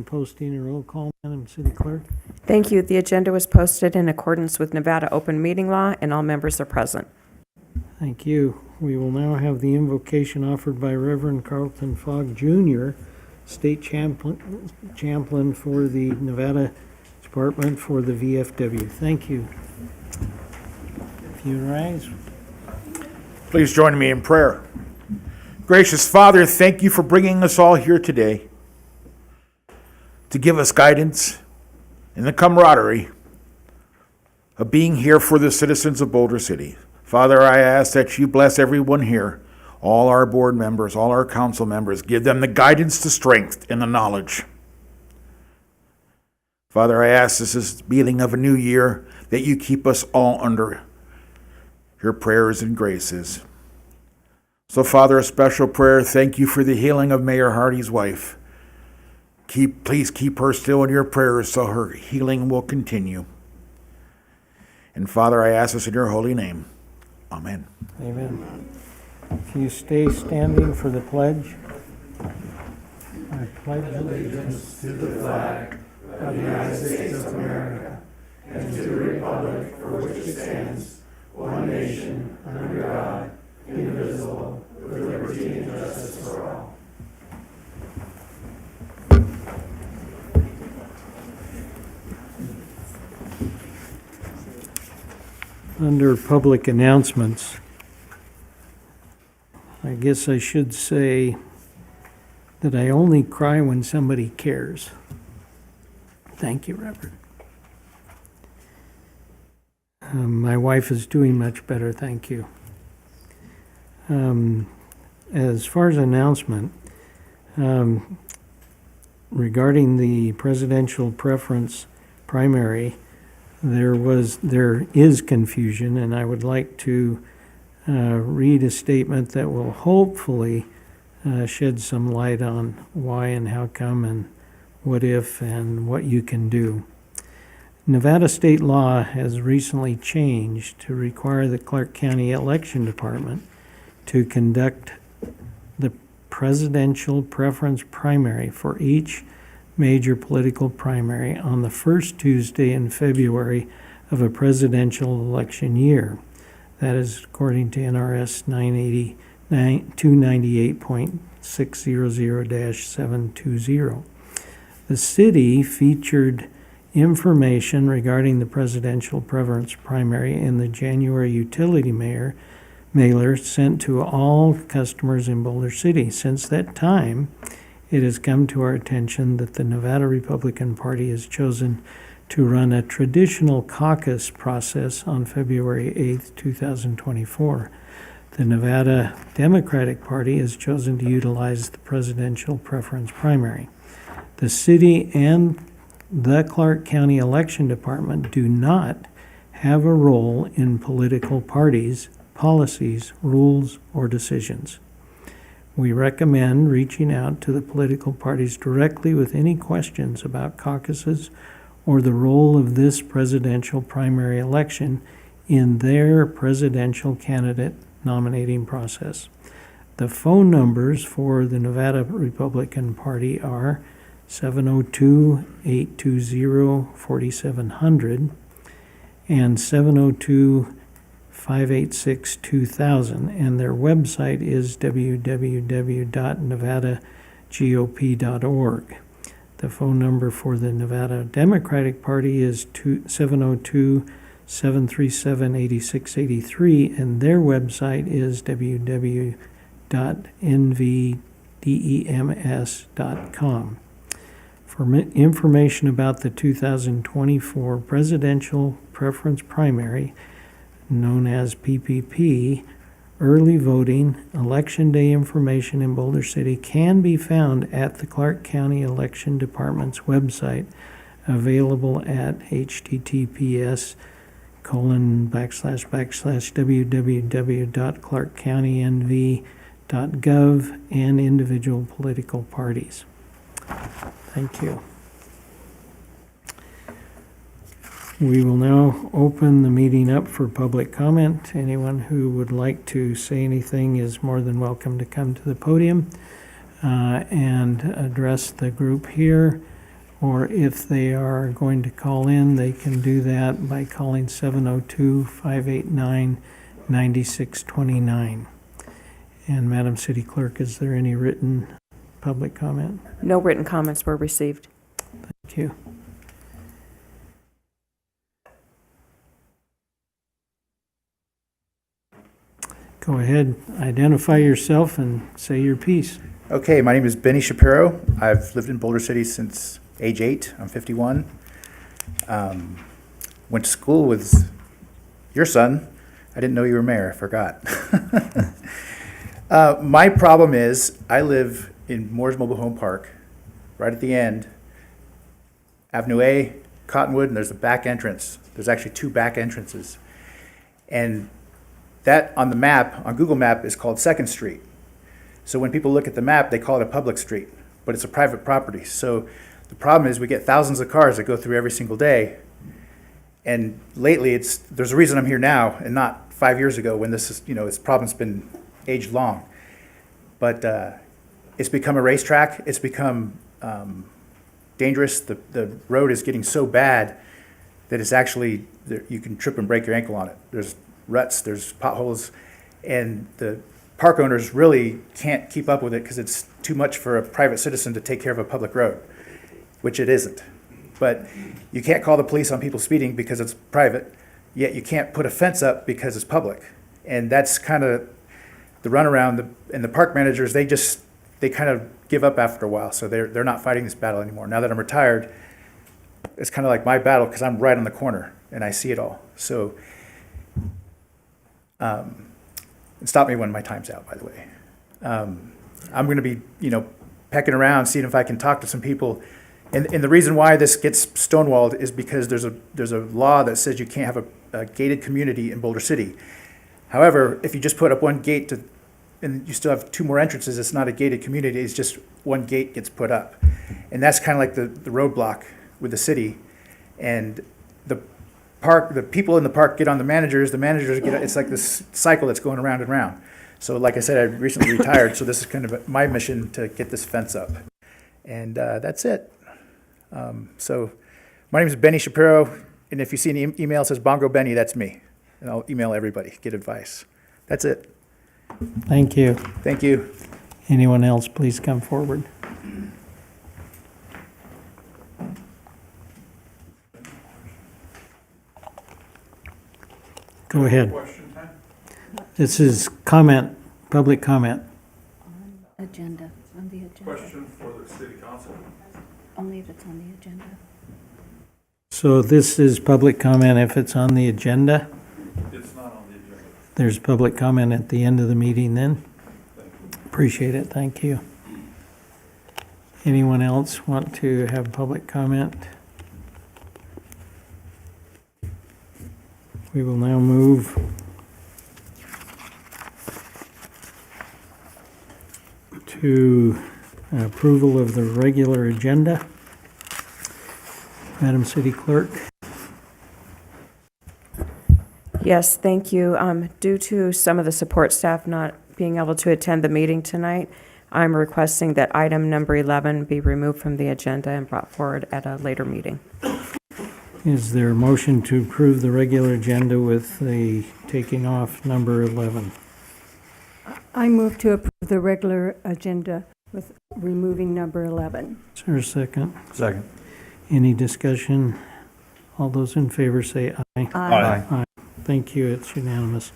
posting a roll call, Madam City Clerk. Thank you. The agenda was posted in accordance with Nevada open meeting law, and all members are present. Thank you. We will now have the invocation offered by Reverend Carlton Fogg Jr., State Chaplain for the Nevada Department for the VFW. Thank you. If you rise. Please join me in prayer. Gracious Father, thank you for bringing us all here today to give us guidance in the camaraderie of being here for the citizens of Boulder City. Father, I ask that you bless everyone here, all our board members, all our council members. Give them the guidance, the strength, and the knowledge. Father, I ask this is the beginning of a new year, that you keep us all under your prayers and graces. So, Father, a special prayer. Thank you for the healing of Mayor Hardy's wife. Please keep her still in your prayers so her healing will continue. And Father, I ask this in your holy name. Amen. Amen. If you stay standing for the pledge. I pledge allegiance to the flag of the United States of America and to the republic for which it stands, one nation, under God, indivisible, with liberty and justice for all. Under public announcements, I guess I should say that I only cry when somebody cares. Thank you, Reverend. My wife is doing much better, thank you. As far as announcement, regarding the presidential preference primary, there is confusion, and I would like to read a statement that will hopefully shed some light on why and how come and what if and what you can do. Nevada state law has recently changed to require the Clark County Election Department to conduct the presidential preference primary for each major political primary on the first Tuesday in February of a presidential election year. That is according to NRS 298.600-720. The city featured information regarding the presidential preference primary in the January utility mailer sent to all customers in Boulder City. Since that time, it has come to our attention that the Nevada Republican Party has chosen to run a traditional caucus process on February 8th, 2024. The Nevada Democratic Party has chosen to utilize the presidential preference primary. The city and the Clark County Election Department do not have a role in political parties, policies, rules, or decisions. We recommend reaching out to the political parties directly with any questions about caucuses or the role of this presidential primary election in their presidential candidate nominating process. The phone numbers for the Nevada Republican Party are 702-820-4700 and 702-586-2000, and their website is www.nevadagop.org. The phone number for the Nevada Democratic Party is 702-737-8683, and their website is www.nvdems.com. For information about the 2024 presidential preference primary, known as PPP, early voting, election day information in Boulder City can be found at the Clark County Election Department's website, available at https://www.clarkcountynv.gov and individual political parties. Thank you. We will now open the meeting up for public comment. Anyone who would like to say anything is more than welcome to come to the podium and address the group here. or if they are going to call in, they can do that by calling 702-589-9629. And Madam City Clerk, is there any written public comment? No written comments were received. Thank you. Go ahead, identify yourself and say your piece. Okay, my name is Benny Shapiro. I've lived in Boulder City since age 8. I'm 51. Went to school with your son. I didn't know you were mayor. I forgot. My problem is I live in Moore's Mobile Home Park, right at the end, Avenue A, Cottonwood, and there's a back entrance. There's actually 2 back entrances. And that on the map, on Google Map, is called 2nd Street. So when people look at the map, they call it a public street, but it's a private property. So the problem is we get thousands of cars that go through every single day. And lately, there's a reason I'm here now and not 5 years ago when this problem's been age long. But it's become a racetrack. It's become dangerous. The road is getting so bad that it's actually, you can trip and break your ankle on it. There's ruts, there's potholes, and the park owners really can't keep up with it because it's too much for a private citizen to take care of a public road, which it isn't. But you can't call the police on people speeding because it's private, yet you can't put a fence up because it's public. And that's kind of the runaround. And the park managers, they kind of give up after a while, so they're not fighting this battle anymore. Now that I'm retired, it's kind of like my battle because I'm right on the corner and I see it all. So and stop me when my time's out, by the way. I'm going to be, pecking around, seeing if I can talk to some people. And the reason why this gets stonewalled is because there's a law that says you can't have a gated community in Boulder City. However, if you just put up one gate and you still have 2 more entrances, it's not a gated community. It's just one gate gets put up, and that's kind of like the roadblock with the city. And the people in the park get on the managers get, it's like this cycle that's going around and around. So like I said, I recently retired, so this is kind of my mission to get this fence up. And that's it. So my name is Benny Shapiro, and if you see an email that says Bongo Benny, that's me. And I'll email everybody, get advice. That's it. Thank you. Thank you. Anyone else, please come forward. Go ahead. This is public comment. On the agenda. Question for the city council. Only if it's on the agenda. So this is public comment if it's on the agenda. It's not on the agenda. There's public comment at the end of the meeting then. Appreciate it, thank you. Anyone else want to have public comment? We will now move to approval of the regular agenda. Madam City Clerk. Yes, thank you. Due to some of the support staff not being able to attend the meeting tonight, I'm requesting that item number 11 be removed from the agenda and brought forward at a later meeting. Is there a motion to approve the regular agenda with the taking off number 11? I move to approve the regular agenda with removing number 11. Is there a second? Second. Any discussion? All those in favor say aye. Aye. Thank you, it's unanimous.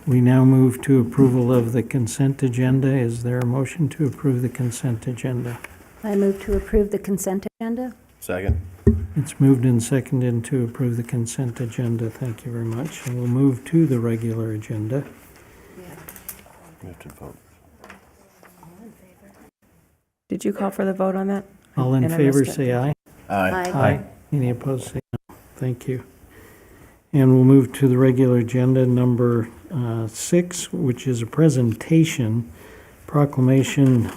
We now move to approval of the consent agenda. Is there a motion to approve the consent agenda? I move to approve the consent agenda. Second. It's moved and seconded to approve the consent agenda. Thank you very much. And we'll move to the regular agenda. We have to vote. Did you call for the vote on that? All in And I favor missed it. say aye. Aye. Any opposed say no. Thank you. And we'll move to the regular agenda number 6, which is a presentation, proclamation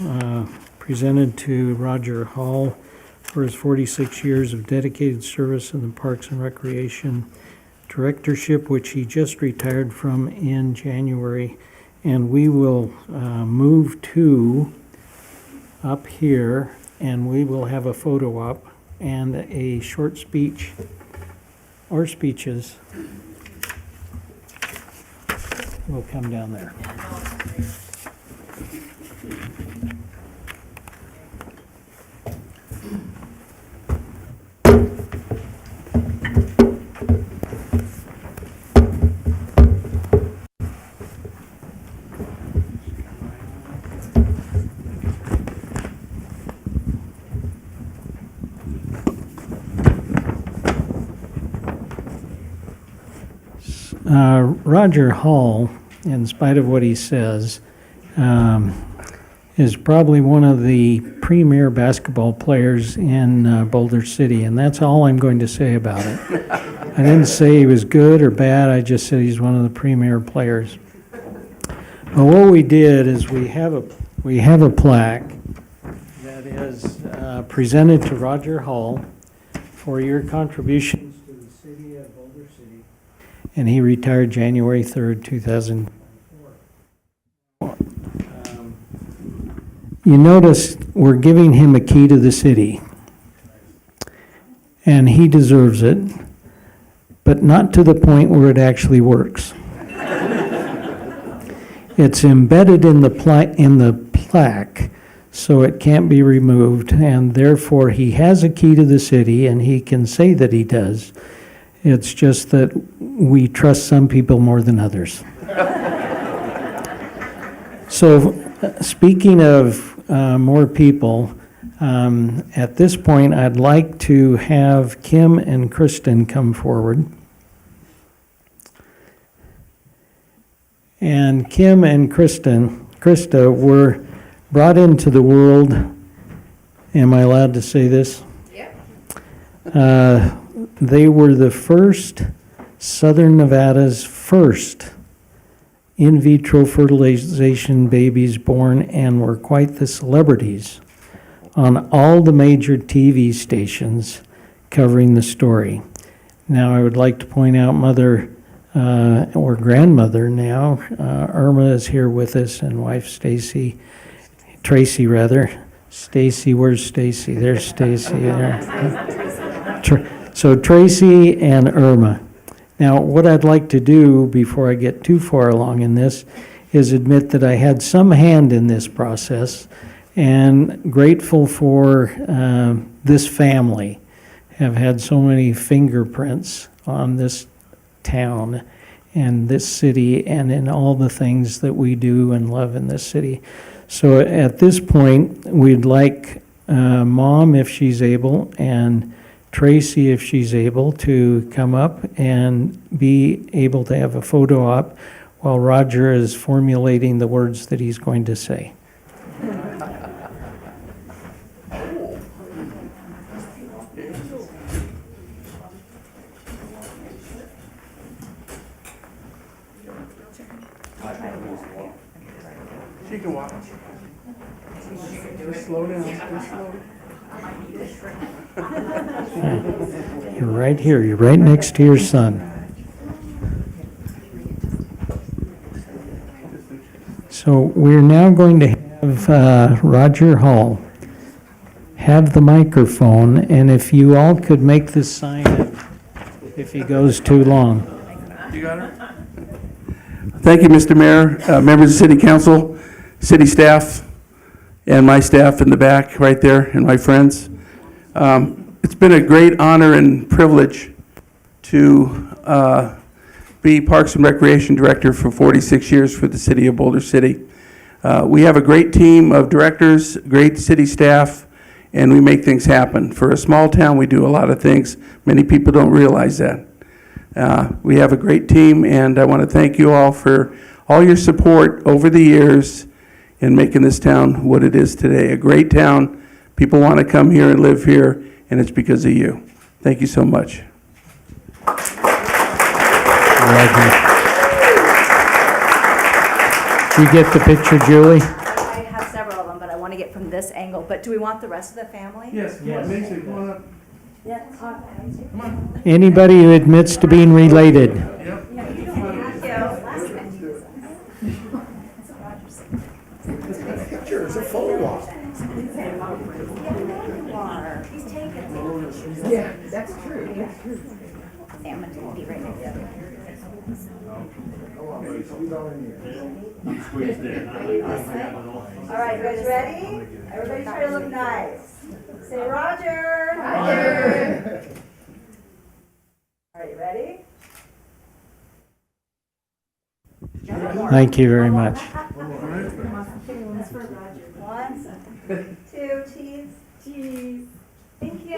presented to Roger Hall for his 46 years of dedicated service in the Parks and Recreation Directorship, which he just retired from in January. And we will move to up here and we will have a photo op and a short speech or speeches will come down there. Roger Hall, in spite of what he says, is probably one of the premier basketball players in Boulder City, and that's all I'm going to say about it. I didn't say he was good or bad, I just said he's one of the premier players. But what we did is we have a plaque that is presented to Roger Hall for your contributions to the city of Boulder City. And he retired January 3rd, 2004. You notice we're giving him a key to the city. And he deserves it, but not to the point where it actually works. It's embedded in the plaque, so it can't be removed, and therefore he has a key to the city, and he can say that he does. It's just that we trust some people more than others. So, speaking of more people, at this point, I'd like to have Kim and Kristen come forward. And Kim and Krista were brought into the world. Am I allowed to say this? Yeah. They were the first, Southern Nevada's first in vitro fertilization babies born, and were quite the celebrities on all the major TV stations covering the story. Now, I would like to point out Mother or grandmother now, Irma is here with us, and wife Tracy rather. Stacy, where's Stacy? There's Stacy there. So Tracy and Irma. Now, what I'd like to do before I get too far along in this is admit that I had some hand in this process, and grateful for this family. Have had so many fingerprints on this town and this city and in all the things that we do and love in this city. So at this point, we'd like Mom, if she's able, and Tracy, if she's able, to come up and be able to have a photo op while Roger is formulating the words that he's going to say. She can walk. Just slow down, just slow. You're right here. You're right next to your son. So we're now going to have Roger Hall have the microphone, and if you all could make this sign if he goes too long. You got her? Thank you, Mr. Mayor, members of City Council, city staff, and my staff in the back right there, and my friends. It's been a great honor and privilege to be Parks and Recreation Director for 46 years for the city of Boulder City. We have a great team of directors, great city staff, and we make things happen. For a small town, we do a lot of things. Many people don't realize that. We have a great team, and I want to thank you all for all your support over the years in making this town what it is today. A great town. People want to come here and live here, and it's because of you. Thank you so much. You get the picture, Julie? I have several of them, but I want to get from this angle. But do we want the rest of the family? Yes, Mason, come on up. Yeah. Anybody who admits to being related. Picture is a photo op. Sam and be right next to you. All right, you guys ready? Everybody try to look nice. Say Roger. Roger. All right, you ready? Thank you very much. One, two, cheese. Cheese. Thank you.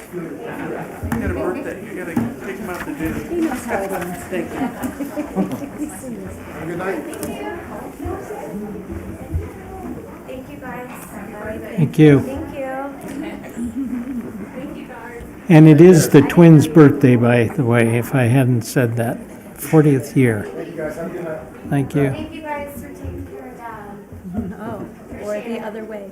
You got a birthday, you gotta take him out to dinner. He knows how it is. Thank you. Thank you, guys. Thank you. Thank you. And it is the twins' birthday, by the way, if I hadn't said that. 40th year. Thank you. Thank you guys for taking care of Dad. Oh, or the other way.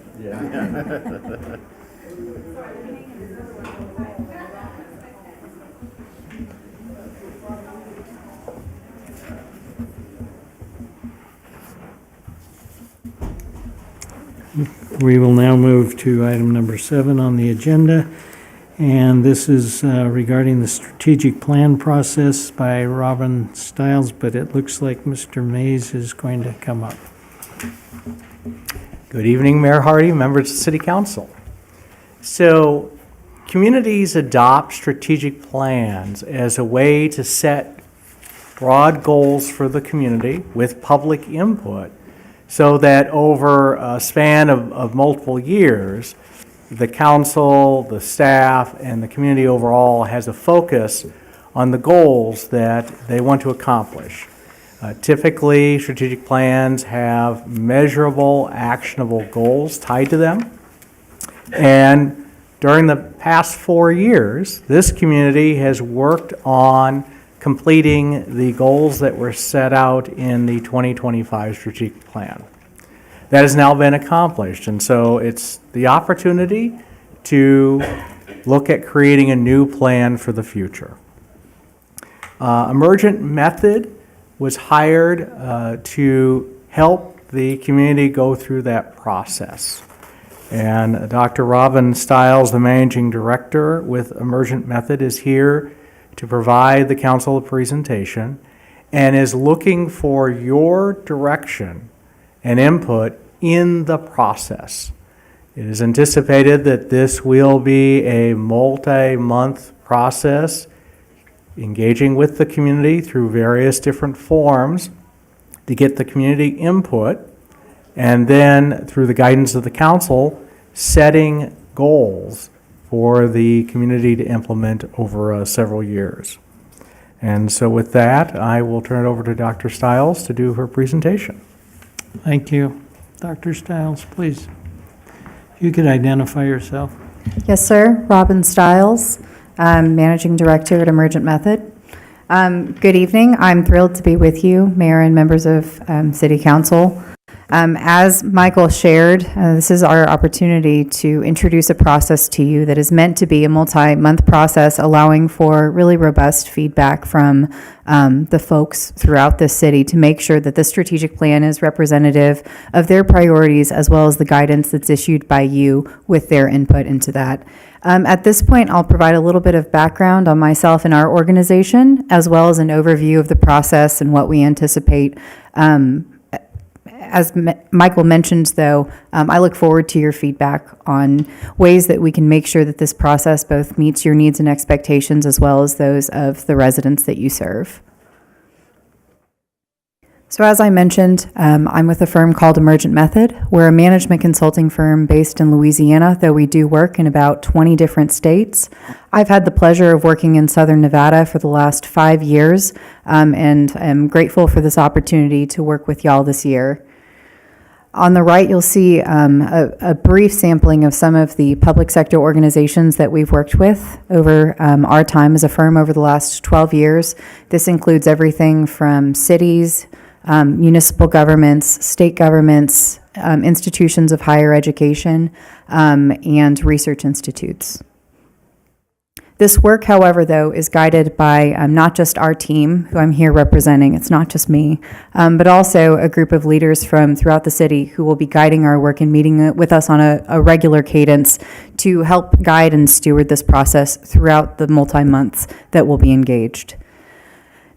We will now move to item number 7 on the agenda, and this is regarding the strategic plan process by Robin Stiles, but it looks like Mr. Mays is going to come up. Good evening, Mayor Hardy, members of the City Council. So, communities adopt strategic plans as a way to set broad goals for the community with public input so that over a span of multiple years, the council, the staff, and the community overall has a focus on the goals that they want to accomplish. Typically, strategic plans have measurable, actionable goals tied to them. And during the past 4 years, this community has worked on completing the goals that were set out in the 2025 strategic plan. That has now been accomplished, and so it's the opportunity to look at creating a new plan for the future. Emergent Method was hired to help the community go through that process. And Dr. Robin Stiles, the managing director with Emergent Method, is here to provide the council a presentation and is looking for your direction and input in the process. It is anticipated that this will be a multi-month process, engaging with the community through various different forms to get the community input, and then through the guidance of the council, setting goals for the community to implement over several years. And so with that, I will turn it over to Dr. Stiles to do her presentation. Thank you. Dr. Stiles, please. If you could identify yourself. Yes, sir. Robin Stiles, Managing Director at Emergent Method. Good evening. I'm thrilled to be with you, Mayor and members of City Council. As Michael shared, this is our opportunity to introduce a process to you that is meant to be a multi-month process, allowing for really robust feedback from the folks throughout the city to make sure that the strategic plan is representative of their priorities as well as the guidance that's issued by you with their input into that. At this point, I'll provide a little bit of background on myself and our organization, as well as an overview of the process and what we anticipate. As Michael mentioned, though, I look forward to your feedback on ways that we can make sure that this process both meets your needs and expectations as well as those of the residents that you serve. So as I mentioned, I'm with a firm called Emergent Method. We're a management consulting firm based in Louisiana, though we do work in about 20 different states. I've had the pleasure of working in Southern Nevada for the last 5 years, and I'm grateful for this opportunity to work with y'all this year. On the right, you'll see a brief sampling of some of the public sector organizations that we've worked with over our time as a firm over the last 12 years. This includes everything from cities, municipal governments, state governments, institutions of higher education, and research institutes. This work, however, though, is guided by not just our team, who I'm here representing, it's not just me, but also a group of leaders from throughout the city who will be guiding our work and meeting with us on a regular cadence to help guide and steward this process throughout the multi-months that we'll be engaged.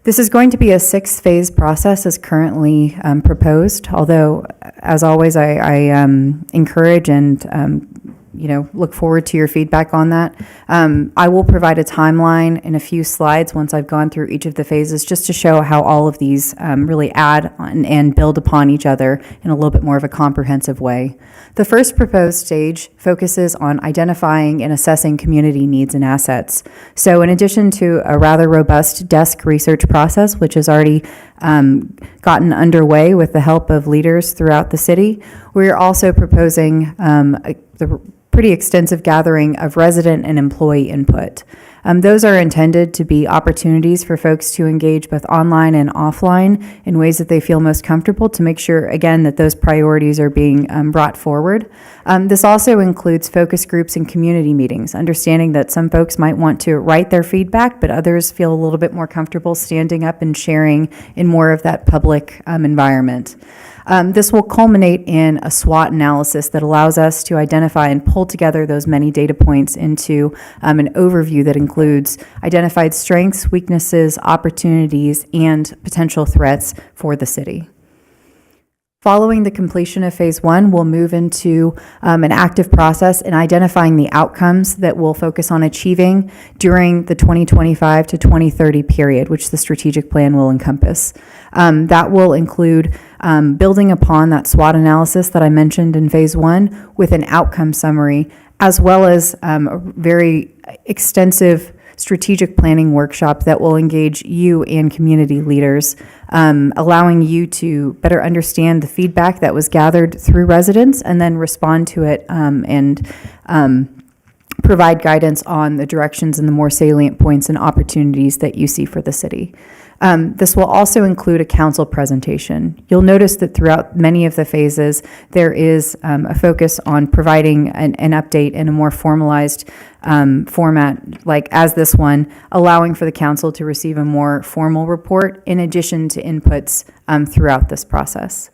This is going to be a 6-phase process as currently proposed, although, as always, I encourage and look forward to your feedback on that. I will provide a timeline in a few slides once I've gone through each of the phases, just to show how all of these really add on and build upon each other in a little bit more of a comprehensive way. The first proposed stage focuses on identifying and assessing community needs and assets. So in addition to a rather robust desk research process, which has already gotten underway with the help of leaders throughout the city, we're also proposing the pretty extensive gathering of resident and employee input. Those are intended to be opportunities for folks to engage both online and offline in ways that they feel most comfortable, to make sure, again, that those priorities are being brought forward. This also includes focus groups and community meetings, understanding that some folks might want to write their feedback, but others feel a little bit more comfortable standing up and sharing in more of that public environment. This will culminate in a SWOT analysis that allows us to identify and pull together those many data points into an overview that includes identified strengths, weaknesses, opportunities, and potential threats for the city. Following the completion of phase 1, we'll move into an active process in identifying the outcomes that we'll focus on achieving during the 2025 to 2030 period, which the strategic plan will encompass. That will include building upon that SWOT analysis that I mentioned in phase 1 with an outcome summary, as well as a very extensive strategic planning workshop that will engage you and community leaders, allowing you to better understand the feedback that was gathered through residents and then respond to it and provide guidance on the directions and the more salient points and opportunities that you see for the city. This will also include a council presentation. You'll notice that throughout many of the phases, there is a focus on providing an update in a more formalized format, like as this one, allowing for the council to receive a more formal report in addition to inputs throughout this process.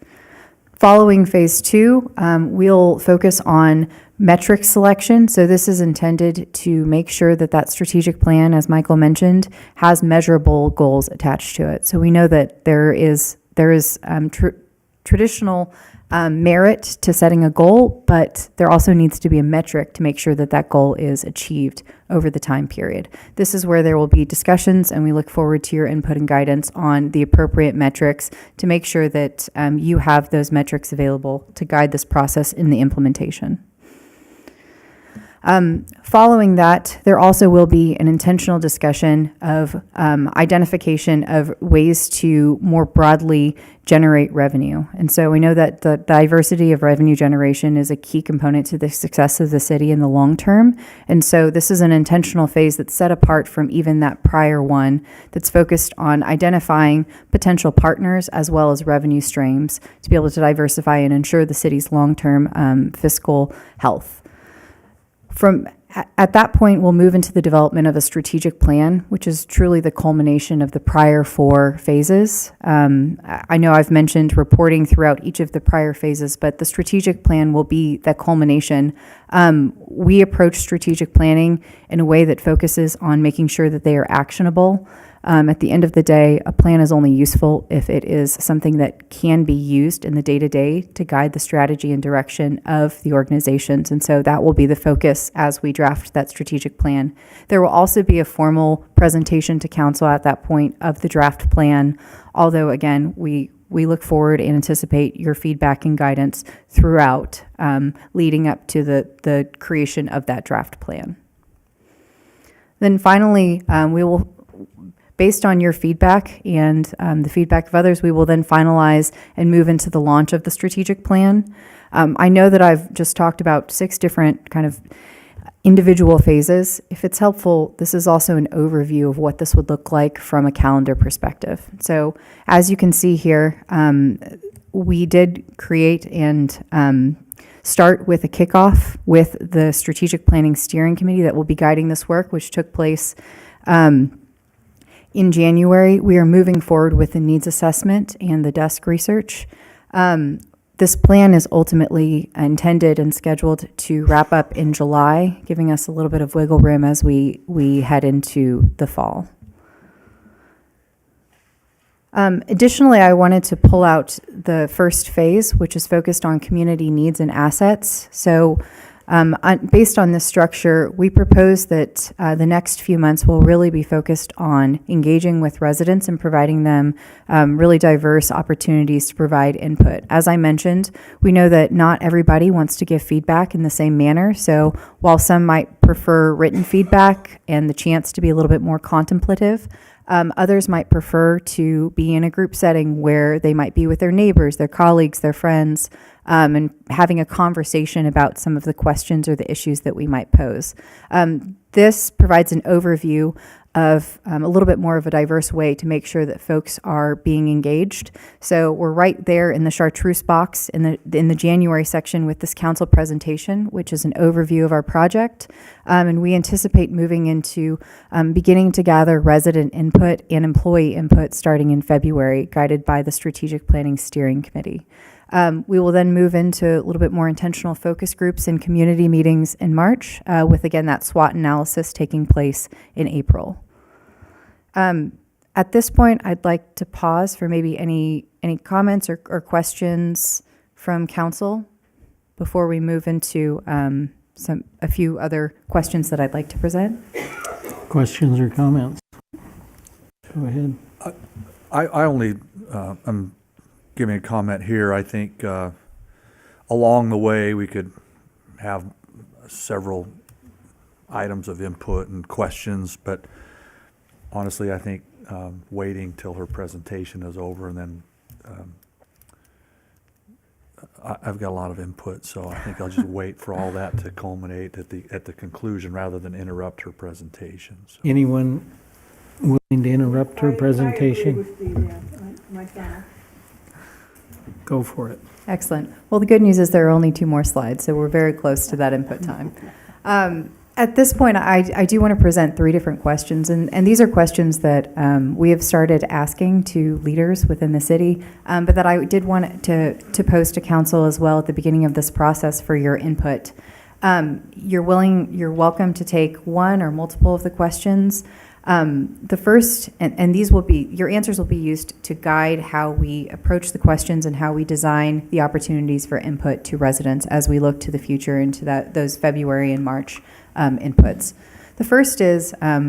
Following phase 2, we'll focus on metric selection. So this is intended to make sure that that strategic plan, as Michael mentioned, has measurable goals attached to it. So we know that there is traditional merit to setting a goal, but there also needs to be a metric to make sure that that goal is achieved over the time period. This is where there will be discussions, and we look forward to your input and guidance on the appropriate metrics to make sure that you have those metrics available to guide this process in the implementation. Following that, there also will be an intentional discussion of identification of ways to more broadly generate revenue. And so we know that the diversity of revenue generation is a key component to the success of the city in the long term. And so this is an intentional phase that's set apart from even that prior one, that's focused on identifying potential partners as well as revenue streams to be able to diversify and ensure the city's long-term fiscal health. At that point, we'll move into the development of a strategic plan, which is truly the culmination of the prior 4 phases. I know I've mentioned reporting throughout each of the prior phases, but the strategic plan will be the culmination. We approach strategic planning in a way that focuses on making sure that they are actionable. At the end of the day, a plan is only useful if it is something that can be used in the day-to-day to guide the strategy and direction of the organizations. And so that will be the focus as we draft that strategic plan. There will also be a formal presentation to council at that point of the draft plan, although, again, we we look forward and anticipate your feedback and guidance throughout, leading up to the creation of that draft plan. Then finally, we will, based on your feedback and the feedback of others, we will then finalize and move into the launch of the strategic plan. I know that I've just talked about 6 different kind of individual phases. If it's helpful, this is also an overview of what this would look like from a calendar perspective. So as you can see here, we did create and start with a kickoff with the Strategic Planning Steering Committee that will be guiding this work, which took place in January. We are moving forward with the needs assessment and the desk research. This plan is ultimately intended and scheduled to wrap up in July, giving us a little bit of wiggle room as we head into the fall. Additionally, I wanted to pull out the first phase, which is focused on community needs and assets. So based on this structure, we propose that the next few months will really be focused on engaging with residents and providing them really diverse opportunities to provide input. As I mentioned, we know that not everybody wants to give feedback in the same manner. So while some might prefer written feedback and the chance to be a little bit more contemplative, others might prefer to be in a group setting where they might be with their neighbors, their colleagues, their friends, and having a conversation about some of the questions or the issues that we might pose. This provides an overview of a little bit more of a diverse way to make sure that folks are being engaged. So we're right there in the chartreuse box in the January section with this council presentation, which is an overview of our project. And we anticipate moving into beginning to gather resident input and employee input starting in February, guided by the Strategic Planning Steering Committee. We will then move into a little bit more intentional focus groups and community meetings in March, with, again, that SWOT analysis taking place in April. At this point, I'd like to pause for maybe any comments or questions from council before we move into a few other questions that I'd like to present. Questions or comments? Go ahead. I only, I'm giving a comment here. I think along the way we could have several items of input and questions, but honestly, I think waiting till her presentation is over and then I've got a lot of input, so I think I'll just wait for all that to culminate at the conclusion rather than interrupt her presentation. So. Anyone willing to interrupt her presentation? I agree with myself. Go for it. Excellent. Well, the good news is there are only 2 more slides, so we're very close to that input time. At this point, I do want to present 3 different questions, and these are questions that we have started asking to leaders within the city, but that I did want to pose to council as well at the beginning of this process for your input. You're welcome to take one or multiple of the questions. The first, and these will be, your answers will be used to guide how we approach the questions and how we design the opportunities for input to residents as we look to the future into those February and March inputs. The first is, I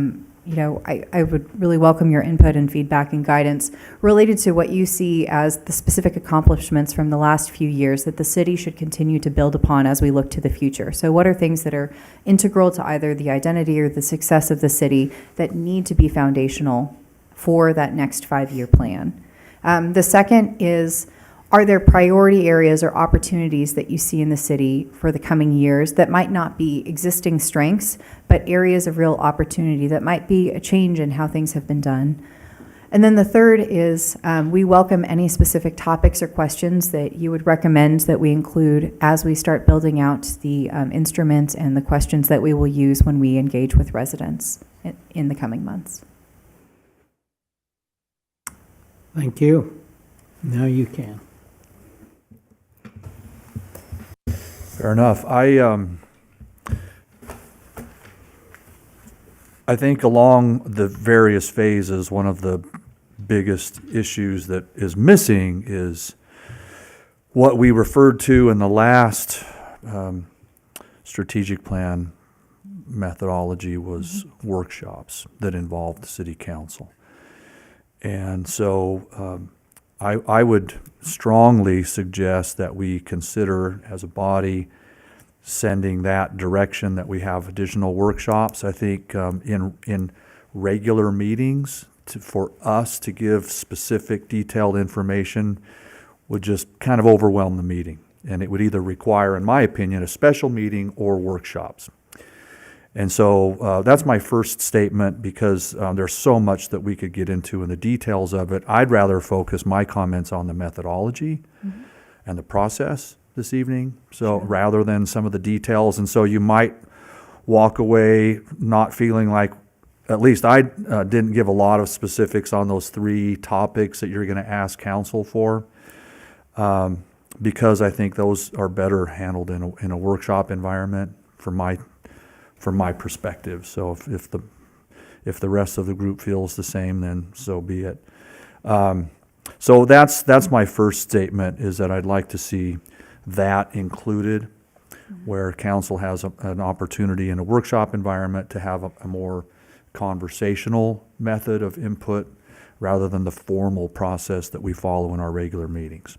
would really welcome your input and feedback and guidance related to what you see as the specific accomplishments from the last few years that the city should continue to build upon as we look to the future. So what are things that are integral to either the identity or the success of the city that need to be foundational for that next 5-year plan? The second is, are there priority areas or opportunities that you see in the city for the coming years that might not be existing strengths, but areas of real opportunity that might be a change in how things have been done? And then the third is we welcome any specific topics or questions that you would recommend that we include as we start building out the instruments and the questions that we will use when we engage with residents in the coming months. Thank you. Now you can. Fair enough. I think along the various phases, one of the biggest issues that is missing is what we referred to in the last strategic plan methodology was workshops that involved the city council. And so I would strongly suggest that we consider as a body sending that direction, that we have additional workshops. I think in regular meetings, for us to give specific detailed information would just kind of overwhelm the meeting. And it would either require, in my opinion, a special meeting or workshops. And so that's my first statement, because there's so much that we could get into in the details of it. I'd rather focus my comments on the methodology and the process this evening, so rather than some of the details. And so you might walk away not feeling like, at least I didn't give a lot of specifics on those 3 topics that you're going to ask council for, because I think those are better handled in a workshop environment from my perspective. So if the rest of the group feels the same, then so be it. So that's my first statement, is that I'd like to see that included, where council has an opportunity in a workshop environment to have a more conversational method of input rather than the formal process that we follow in our regular meetings.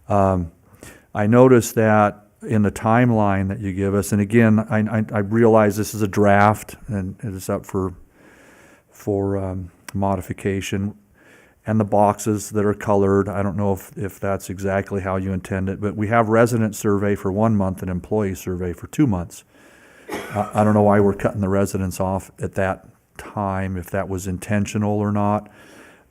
I noticed that in the timeline that you give us, and again, I realize this is a draft and it is up for modification, and the boxes that are colored, I don't know if that's exactly how you intend it, but we have resident survey for 1 month and employee survey for 2 months. I don't know why we're cutting the residents off at that time, if that was intentional or not.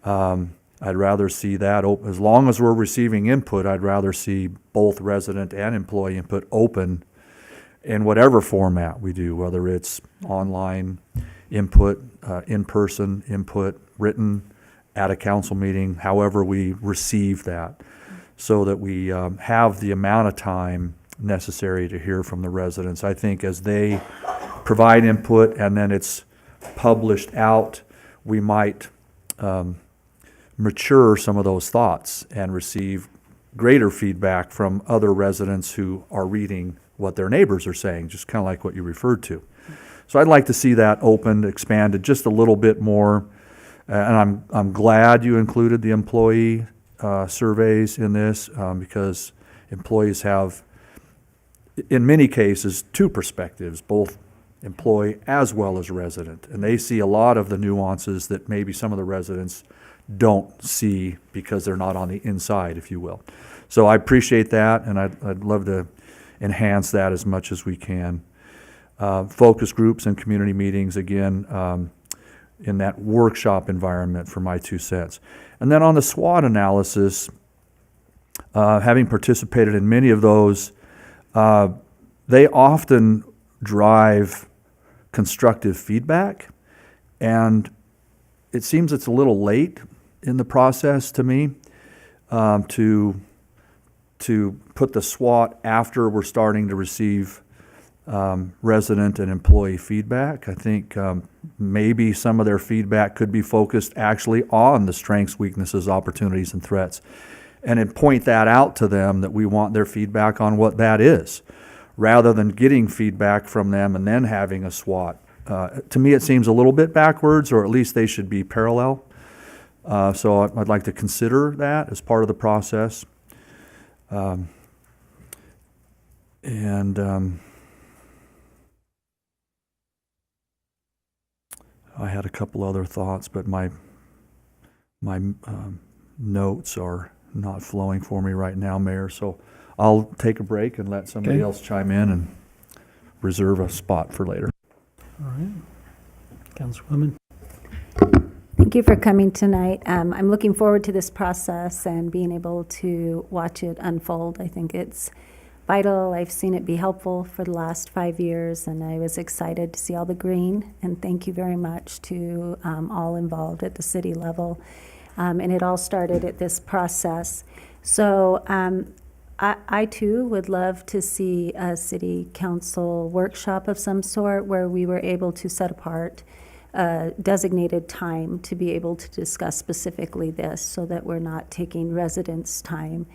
I'd rather see that open. As long as we're receiving input, I'd rather see both resident and employee input open in whatever format we do, whether it's online input, in-person input, written at a council meeting, however we receive that, so that we have the amount of time necessary to hear from the residents. I think as they provide input and then it's published out, we might mature some of those thoughts and receive greater feedback from other residents who are reading what their neighbors are saying, just kind of like what you referred to. So I'd like to see that opened, expanded just a little bit more. And I'm glad you included the employee surveys in this, because employees have, in many cases, 2 perspectives, both employee as well as resident. And they see a lot of the nuances that maybe some of the residents don't see because they're not on the inside, if you will. So I appreciate that, and I'd love to enhance that as much as we can. Focus groups and community meetings, again, in that workshop environment, for my 2 cents. And then on the SWOT analysis, having participated in many of those, they often drive constructive feedback, and it seems it's a little late in the process to me to put the SWOT after we're starting to receive resident and employee feedback. I think maybe some of their feedback could be focused actually on the strengths, weaknesses, opportunities, and threats, and then point that out to them, that we want their feedback on what that is, rather than getting feedback from them and then having a SWOT. To me, it seems a little bit backwards, or at least they should be parallel. So I'd like to consider that as part of the process. I had a couple other thoughts, but my notes are not flowing for me right now, Mayor. So I'll take a break and let somebody else chime in and reserve a spot for later. All right. Councilwoman? Thank you for coming tonight. I'm looking forward to this process and being able to watch it unfold. I think it's vital. I've seen it be helpful for the last 5 years, and I was excited to see all the green. And thank you very much to all involved at the city level. And it all started at this process. So I too would love to see a city council workshop of some sort where we were able to set apart designated time to be able to discuss specifically this, so that we're not taking residents' time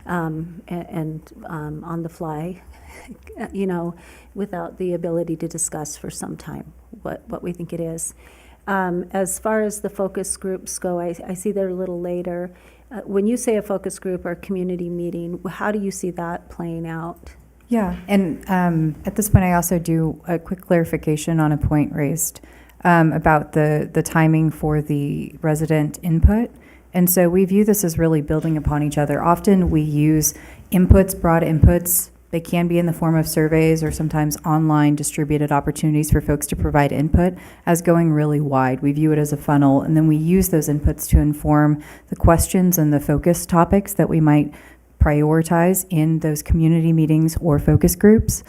and on the fly, without the ability to discuss for some time what we think it is. As far as the focus groups go, I see they're a little later. When you say a focus group or community meeting, how do you see that playing out? Yeah, and at this point, I also do a quick clarification on a point raised about the timing for the resident input. And so we view this as really building upon each other. Often we use inputs, broad inputs. They can be in the form of surveys or sometimes online distributed opportunities for folks to provide input as going really wide. We view it as a funnel, and then we use those inputs to inform the questions and the focus topics that we might prioritize in those community meetings or focus groups.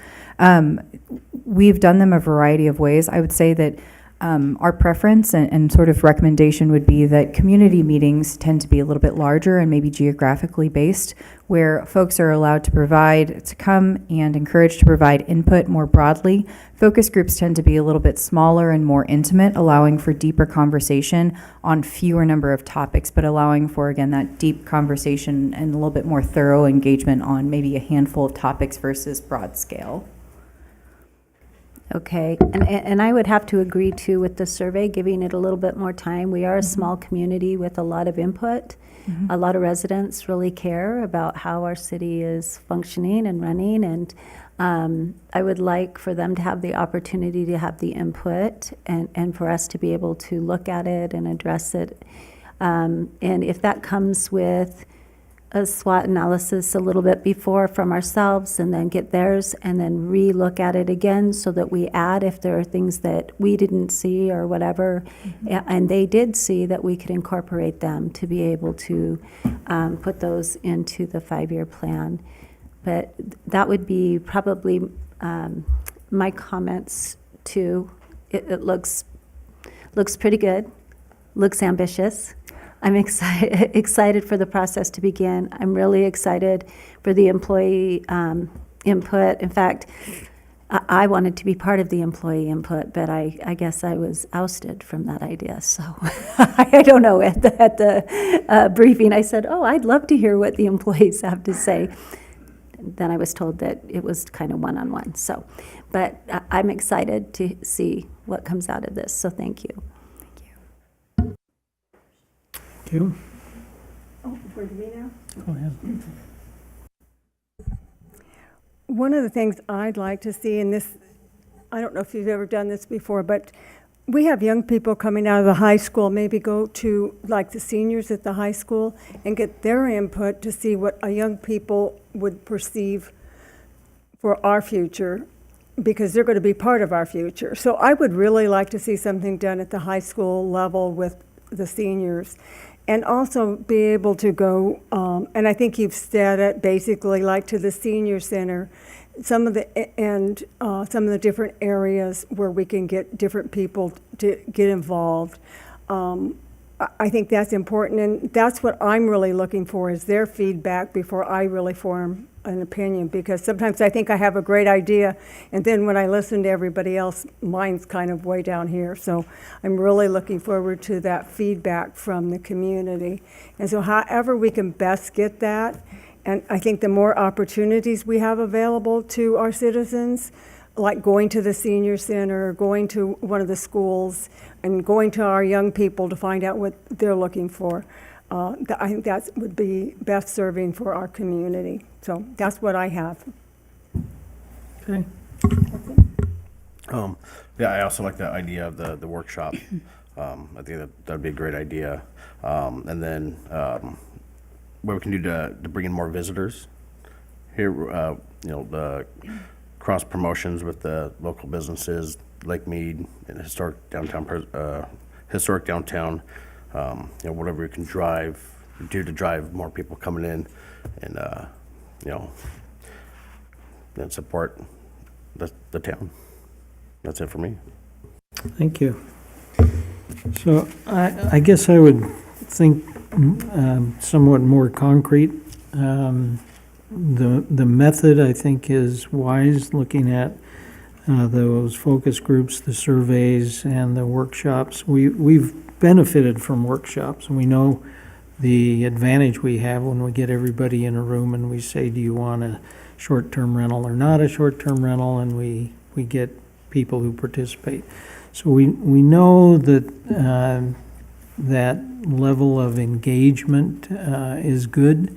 We've done them a variety of ways. I would say that our preference and sort of recommendation would be that community meetings tend to be a little bit larger and maybe geographically based, where folks are allowed to come and encouraged to provide input more broadly. Focus groups tend to be a little bit smaller and more intimate, allowing for deeper conversation on fewer number of topics, but allowing for, again, that deep conversation and a little bit more thorough engagement on maybe a handful of topics versus broad scale. Okay, and I would have to agree too with the survey, giving it a little bit more time. We are a small community with a lot of input. A lot of residents really care about how our city is functioning and running, and I would like for them to have the opportunity to have the input and for us to be able to look at it and address it. And if that comes with a SWOT analysis a little bit before from ourselves and then get theirs and then re-look at it again so that we add if there are things that we didn't see or whatever, and they did see, that we could incorporate them to be able to put those into the 5-year plan. But that would be probably my comments too. It looks pretty good, looks ambitious. I'm excited for the process to begin. I'm really excited for the employee input. In fact, I wanted to be part of the employee input, but I guess I was ousted from that idea. So I don't know, at the briefing, I said, oh, I'd love to hear what the employees have to say. Then I was told that it was kind of one-on-one. So, but I'm excited to see what comes out of this. So thank you. Thank you. Oh, for me now? Go ahead. One of the things I'd like to see in this, I don't know if you've ever done this before, but we have young people coming out of the high school, maybe go to like the seniors at the high school and get their input to see what a young people would perceive for our future, because they're going to be part of our future. So I would really like to see something done at the high school level with the seniors. And also be able to go, and I think you've said it, basically like to the senior center, some of the different areas where we can get different people to get involved. I think that's important, and that's what I'm really looking for, is their feedback before I really form an opinion, because sometimes I think I have a great idea, and then when I listen to everybody else, mine's kind of way down here. So I'm really looking forward to that feedback from the community. And so however we can best get that, and I think the more opportunities we have available to our citizens, like going to the senior center, going to one of the schools, and going to our young people to find out what they're looking for. I think that would be best serving for our community. So that's what I have. Okay. Yeah, I also like the idea of the workshop. I think that'd be a great idea. And then what we can do to bring in more visitors here, the cross promotions with the local businesses, Lake Mead and historic downtown, whatever we can do to drive more people coming in, and then support the town. That's it for me. Thank you. So I guess I would think somewhat more concrete. The method, I think, is wise, looking at those focus groups, the surveys, and the workshops. We've benefited from workshops, and we know the advantage we have when we get everybody in a room and we say, do you want a short-term rental or not a short-term rental, and we get people who participate. So we know that that level of engagement is good,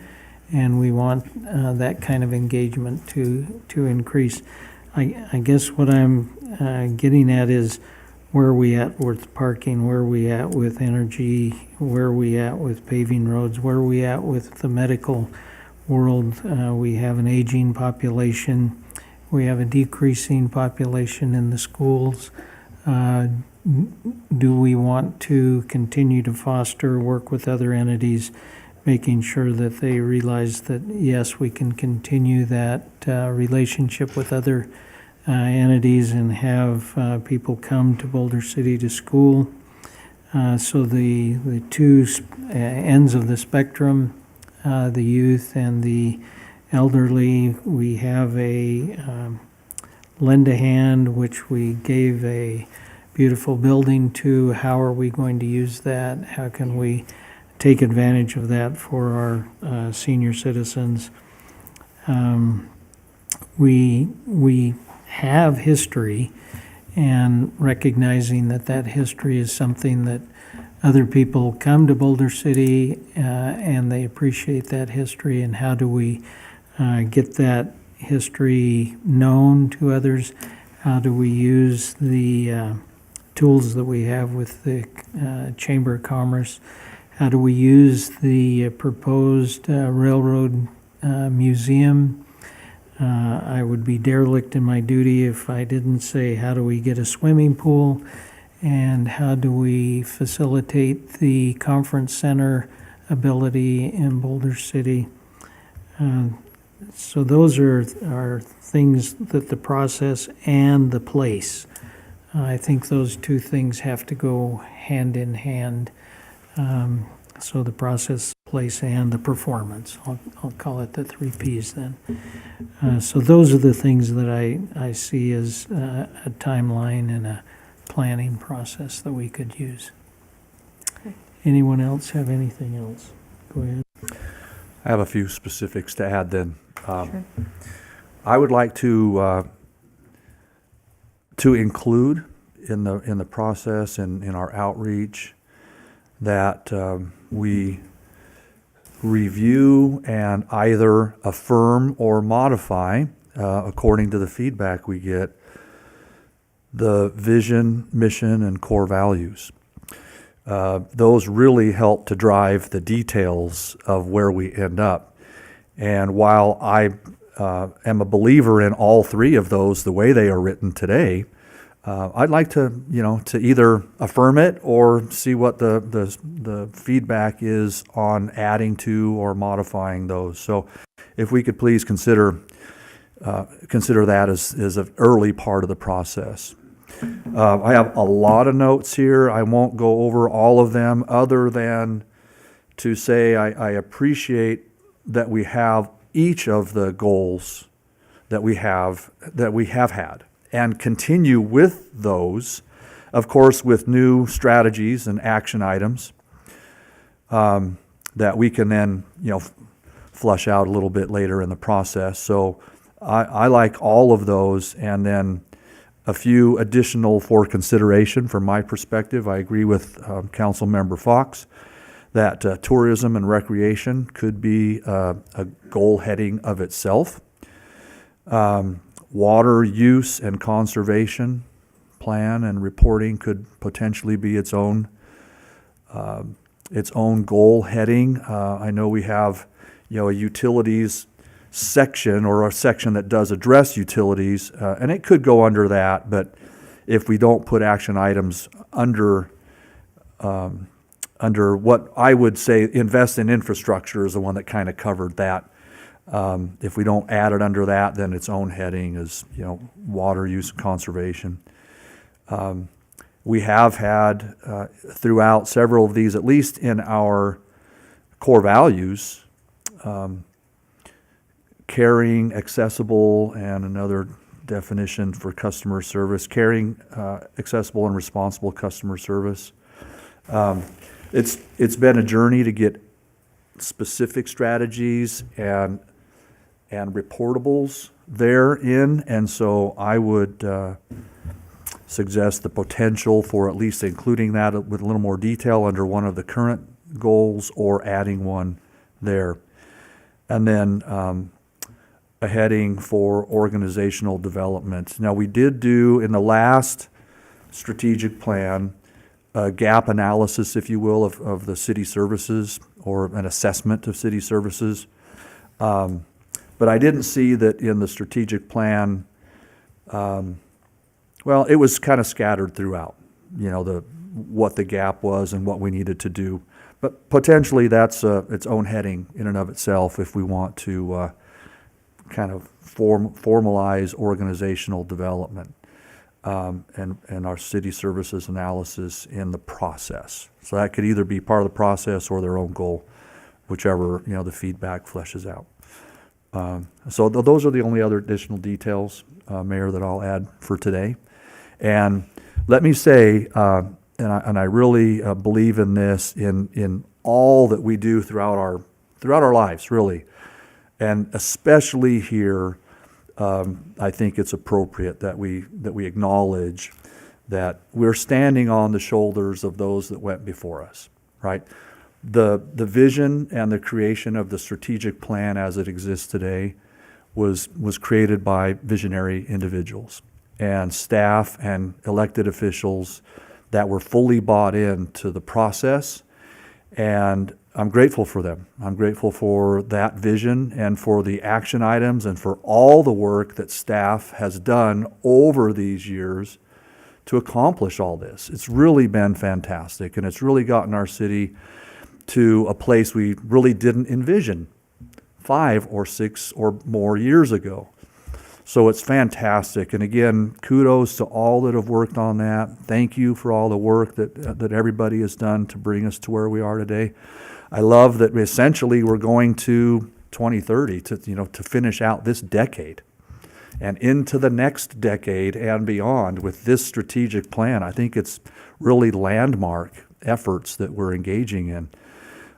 and we want that kind of engagement to increase. I guess what I'm getting at is where are we at with parking, where are we at with energy, where are we at with paving roads, where are we at with the medical world. We have an aging population, we have a decreasing population in the schools. Do we want to continue to foster, work with other entities, making sure that they realize that, yes, we can continue that relationship with other entities and have people come to Boulder City to school. So the two ends of the spectrum, the youth and the elderly, we have a lend a hand, which we gave a beautiful building to. How are we going to use that? How can we take advantage of that for our senior citizens? We have history, and recognizing that history is something that other people come to Boulder City and they appreciate that history, and how do we get that history known to others? How do we use the tools that we have with the Chamber of Commerce? How do we use the proposed railroad museum? I would be derelict in my duty if I didn't say, how do we get a swimming pool? And how do we facilitate the conference center ability in Boulder City? So those are things that the process and the place. I think those two things have to go hand in hand. So the process, place, and the performance. I'll call it the 3 Ps then. So those are the things that I see as a timeline and a planning process that we could use. Anyone else have anything else? Go ahead. I have a few specifics to add then. Sure. I would like to include in the process and in our outreach that we review and either affirm or modify, according to the feedback we get, the vision, mission, and core values. Those really help to drive the details of where we end up. And while I am a believer in all 3 of those the way they are written today, I'd like to either affirm it or see what the feedback is on adding to or modifying those. So if we could please consider that as an early part of the process. I have a lot of notes here. I won't go over all of them other than to say I appreciate that we have each of the goals that we have had, and continue with those, of course, with new strategies and action items that we can then flush out a little bit later in the process. So I like all of those, and then a few additional for consideration from my perspective. I agree with Council Member Fox that tourism and recreation could be a goal heading of itself. Water use and conservation plan and reporting could potentially be its own goal heading. I know we have a utilities section, or a section that does address utilities, and it could go under that, but if we don't put action items under what I would say invest in infrastructure is the one that kind of covered that. If we don't add it under that, then its own heading is water use and conservation. We have had throughout several of these, at least in our core values, caring, accessible, and another definition for customer service, caring, accessible, and responsible customer service. It's been a journey to get specific strategies and reportables therein, and so I would suggest the potential for at least including that with a little more detail under one of the current goals or adding one there. And then a heading for organizational development. Now, we did do in the last strategic plan a gap analysis, if you will, of the city services, or an assessment of city services. But I didn't see that in the strategic plan. Well, it was kind of scattered throughout, what the gap was and what we needed to do. But potentially that's its own heading in and of itself if we want to kind of formalize organizational development and our city services analysis in the process. So that could either be part of the process or their own goal, whichever, the feedback fleshes out. So those are the only other additional details, Mayor, that I'll add for today. And let me say, and I really believe in this in all that we do throughout our lives, really, and especially here. I think it's appropriate that we acknowledge that we're standing on the shoulders of those that went before us, right? The vision and the creation of the strategic plan as it exists today was created by visionary individuals and staff and elected officials that were fully bought into the process, and I'm grateful for them. I'm grateful for that vision and for the action items and for all the work that staff has done over these years to accomplish all this. It's really been fantastic, and it's really gotten our city to a place we really didn't envision 5 or 6 or more years ago. So it's fantastic. And again, kudos to all that have worked on that. Thank you for all the work that everybody has done to bring us to where we are today. I love that essentially we're going to 2030 to finish out this decade and into the next decade and beyond with this strategic plan. I think it's really landmark efforts that we're engaging in.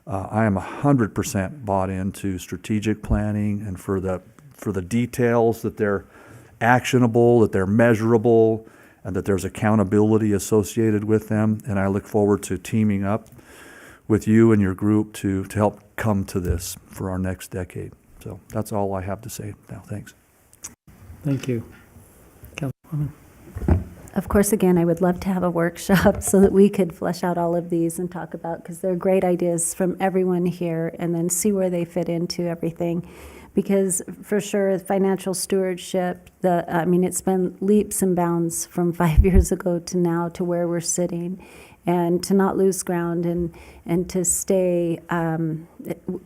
I am 100% bought into strategic planning and for the details that they're actionable, that they're measurable, and that there's accountability associated with them. And I look forward to teaming up with you and your group to help come to this for our next decade. So that's all I have to say now. Thanks. Thank you. Councilwoman. Of course, again, I would love to have a workshop so that we could flesh out all of these and talk about, because they're great ideas from everyone here, and then see where they fit into everything. Because for sure, financial stewardship, it's been leaps and bounds from 5 years ago to now to where we're sitting, and to not lose ground and to stay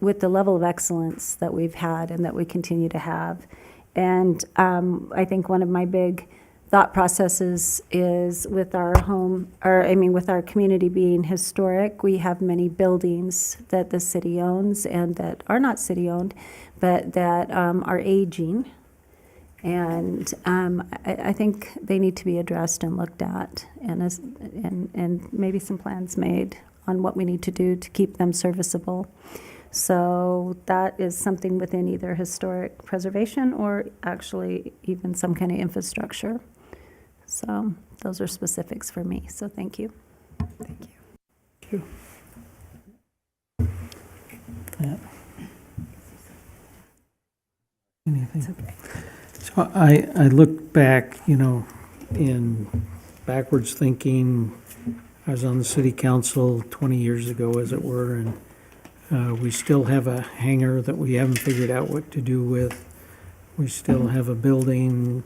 with the level of excellence that we've had and that we continue to have. And I think one of my big thought processes is with our with our community being historic, we have many buildings that the city owns and that are not city owned, but that are aging. And I think they need to be addressed and looked at, and maybe some plans made on what we need to do to keep them serviceable. So that is something within either historic preservation or actually even some kind of infrastructure. So those are specifics for me. So thank you. Thank you. Yeah. Anything? It's okay. So I look back, in backwards thinking. I was on the city council 20 years ago, as it were, and we still have a hangar that we haven't figured out what to do with. We still have a building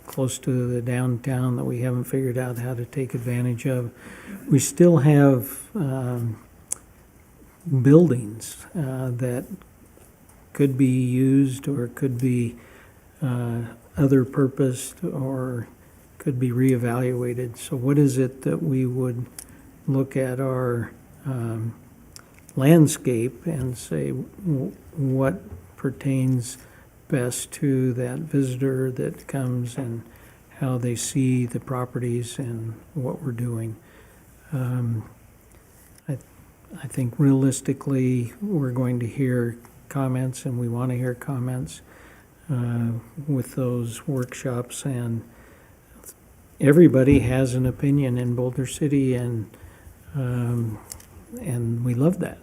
close to the downtown that we haven't figured out how to take advantage of. We still have buildings that could be used or could be other purposed or could be reevaluated. So what is it that we would look at our landscape and say what pertains best to that visitor that comes and how they see the properties and what we're doing. I think realistically we're going to hear comments, and we want to hear comments with those workshops, and everybody has an opinion in Boulder City, and we love that.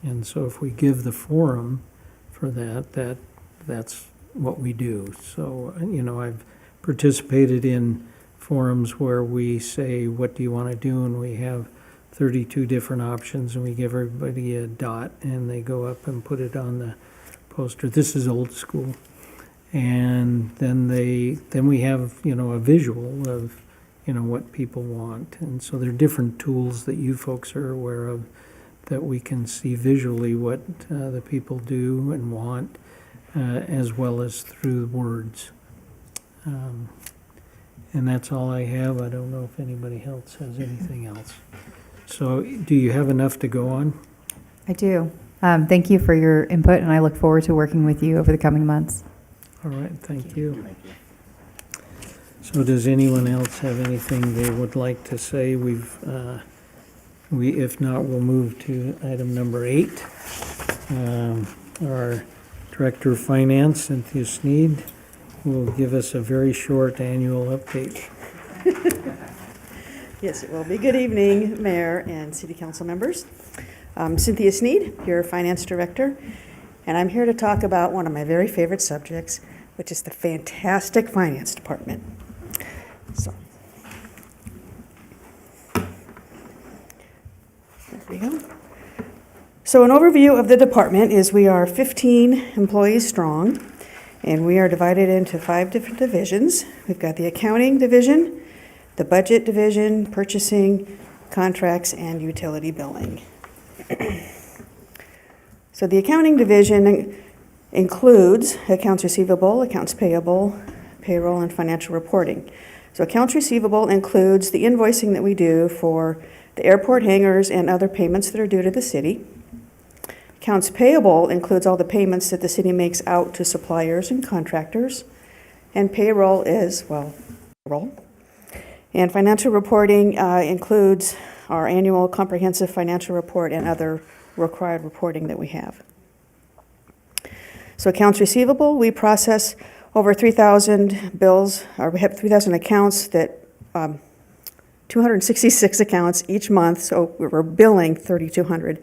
And so if we give the forum for that, that's what we do. So, I've participated in forums where we say, what do you want to do? And we have 32 different options, and we give everybody a dot, and they go up and put it on the poster. This is old school. And then we have, a visual of, what people want. And so there are different tools that you folks are aware of that we can see visually what the people do and want, as well as through words. And that's all I have. I don't know if anybody else has anything else. So do you have enough to go on? I do. Thank you for your input, and I look forward to working with you over the coming months. All right, thank you. So does anyone else have anything they would like to say? If not, we'll move to item number 8. Our Director of Finance, Cynthia Sneed, will give us a very short annual update. Yes, it will be. Good evening, Mayor and City Council members. Cynthia Sneed, your Finance Director, and I'm here to talk about one of my very favorite subjects, which is the fantastic Finance Department. So, there we go. So an overview of the department is we are 15 employees strong, and we are divided into 5 different divisions. We've got the accounting division, the budget division, purchasing, contracts, and utility billing. So the accounting division includes accounts receivable, accounts payable, payroll, and financial reporting. So accounts receivable includes the invoicing that we do for the airport hangars and other payments that are due to the city. Accounts payable includes all the payments that the city makes out to suppliers and contractors. And payroll is, payroll. And financial reporting includes our annual comprehensive financial report and other required reporting that we have. So accounts receivable, we process over 3,000 bills, or we have 3,000 accounts that, 266 accounts each month, so we're billing 3,200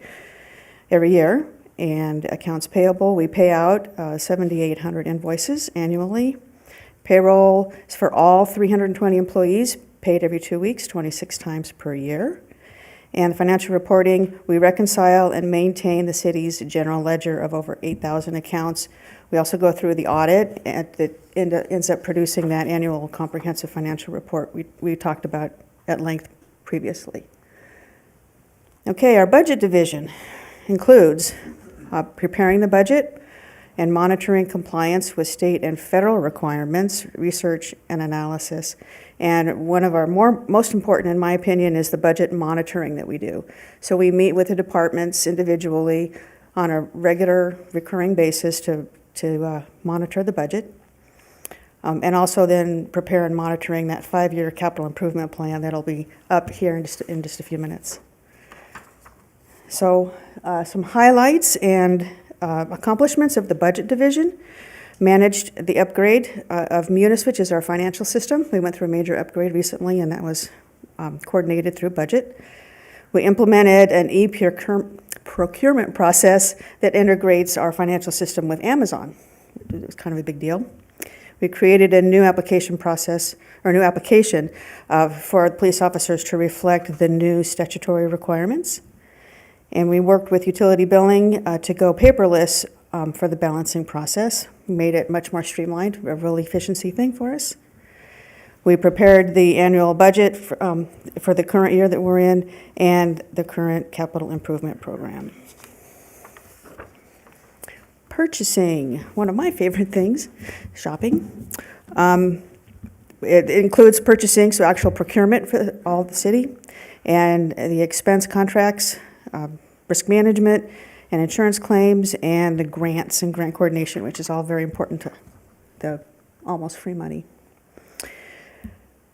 every year. And accounts payable, we pay out 7,800 invoices annually. Payroll is for all 320 employees, paid every 2 weeks, 26 times per year. And financial reporting, we reconcile and maintain the city's general ledger of over 8,000 accounts. We also go through the audit that ends up producing that annual comprehensive financial report we talked about at length previously. Okay, our budget division includes preparing the budget and monitoring compliance with state and federal requirements, research and analysis. And one of our most important, in my opinion, is the budget monitoring that we do. So we meet with the departments individually on a regular, recurring basis to monitor the budget. And also then prepare and monitoring that 5-year capital improvement plan that'll be up here in just a few minutes. So some highlights and accomplishments of the budget division. Managed the upgrade of Munis, which is our financial system. We went through a major upgrade recently, and that was coordinated through budget. We implemented an e-procurement process that integrates our financial system with Amazon. It was kind of a big deal. We created a new application process, or new application for police officers to reflect the new statutory requirements. And we worked with utility billing to go paperless for the balancing process. We made it much more streamlined, a real efficiency thing for us. We prepared the annual budget for the current year that we're in and the current capital improvement program. Purchasing, one of my favorite things, shopping. It includes purchasing, so actual procurement for all the city, and the expense contracts, risk management, and insurance claims, and the grants and grant coordination, which is all very important to the almost free money.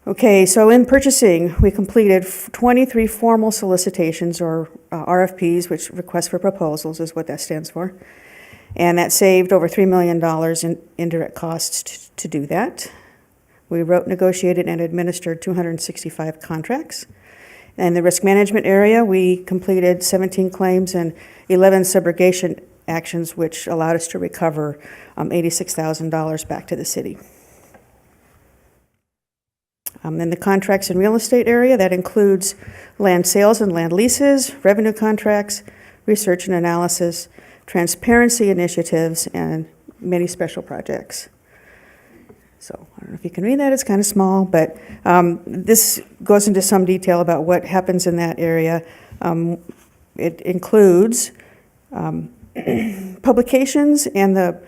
Okay, so in purchasing, we completed 23 formal solicitations, or RFPs, which request for proposals is what that stands for. And that saved over $3 million in indirect costs to do that. We wrote, negotiated, and administered 265 contracts. In the risk management area, we completed 17 claims and 11 subrogation actions, which allowed us to recover $86,000 back to the city. In the contracts and real estate area, that includes land sales and land leases, revenue contracts, research and analysis, transparency initiatives, and many special projects. So I don't know if you can read that, it's kind of small, but this goes into some detail about what happens in that area. It includes publications and the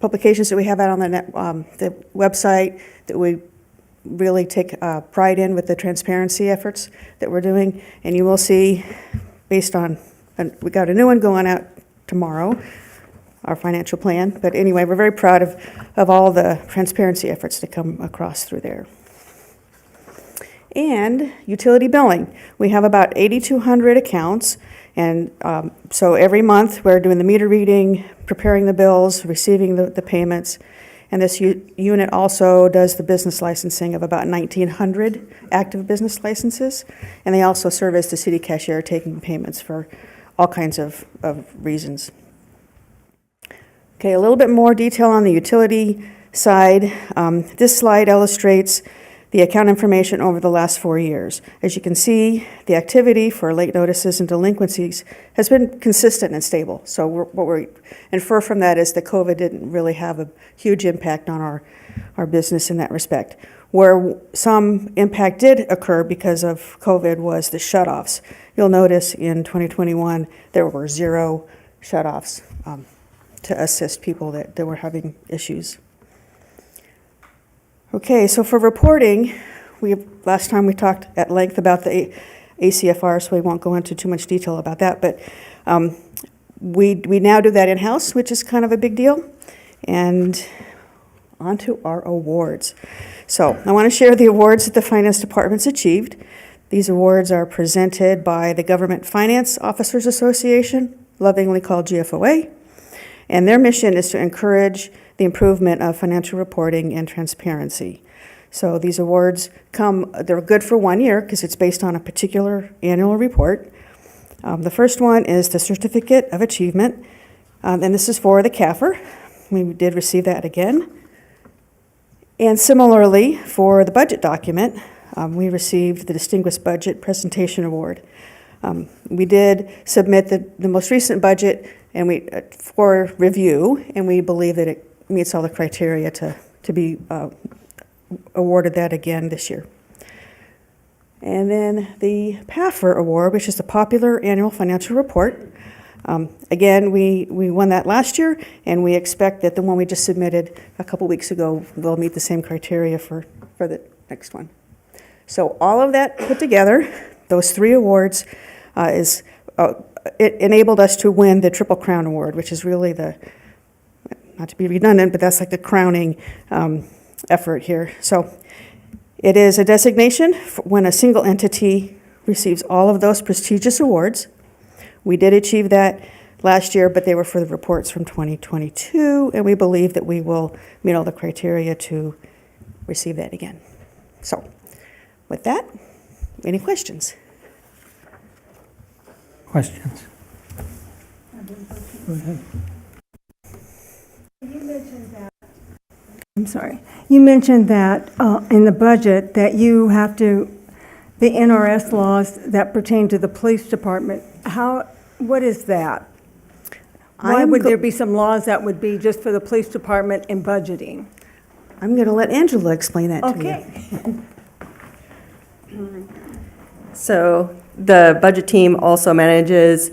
publications that we have out on the website that we really take pride in with the transparency efforts that we're doing. And you will see, based on, and we got a new one going out tomorrow, our financial plan. But anyway, we're very proud of all the transparency efforts that come across through there. And utility billing. We have about 8,200 accounts. And so every month we're doing the meter reading, preparing the bills, receiving the payments. And this unit also does the business licensing of about 1,900 active business licenses. And they also serve as the city cashier, taking payments for all kinds of reasons. Okay, a little bit more detail on the utility side. This slide illustrates the account information over the last 4 years. As you can see, the activity for late notices and delinquencies has been consistent and stable. So what we infer from that is that COVID didn't really have a huge impact on our business in that respect. Where some impact did occur because of COVID was the shutoffs. You'll notice in 2021 there were 0 shutoffs to assist people that were having issues. Okay, so for reporting, last time we talked at length about the ACFR, so we won't go into too much detail about that, but we now do that in-house, which is kind of a big deal. And on to our awards. So I want to share the awards that the Finance Department's achieved. These awards are presented by the Government Finance Officers Association, lovingly called GFOA, and their mission is to encourage the improvement of financial reporting and transparency. So these awards they're good for 1 year because it's based on a particular annual report. The first one is the Certificate of Achievement, and this is for the CAFR. We did receive that again. And similarly, for the budget document, we received the Distinguished Budget Presentation Award. We did submit the most recent budget and for review, and we believe that it meets all the criteria to be awarded that again this year. And then the PAFR Award, which is the Popular Annual Financial Report. Again, we won that last year, and we expect that the one we just submitted a couple weeks ago will meet the same criteria for the next one. So all of that put together, those 3 awards, it enabled us to win the Triple Crown Award, which is really not to be redundant, but that's like the crowning effort here. So it is a designation when a single entity receives all of those prestigious awards. We did achieve that last year, but they were for the reports from 2022, and we believe that we will meet all the criteria to receive that again. So with that, any questions? Questions? Go ahead. I'm sorry. You mentioned that in the budget that you have the NRS laws that pertain to the police department. What is that? Why would there be some laws that would be just for the police department in budgeting? I'm going to let Angela explain that to you. Okay. So the budget team also manages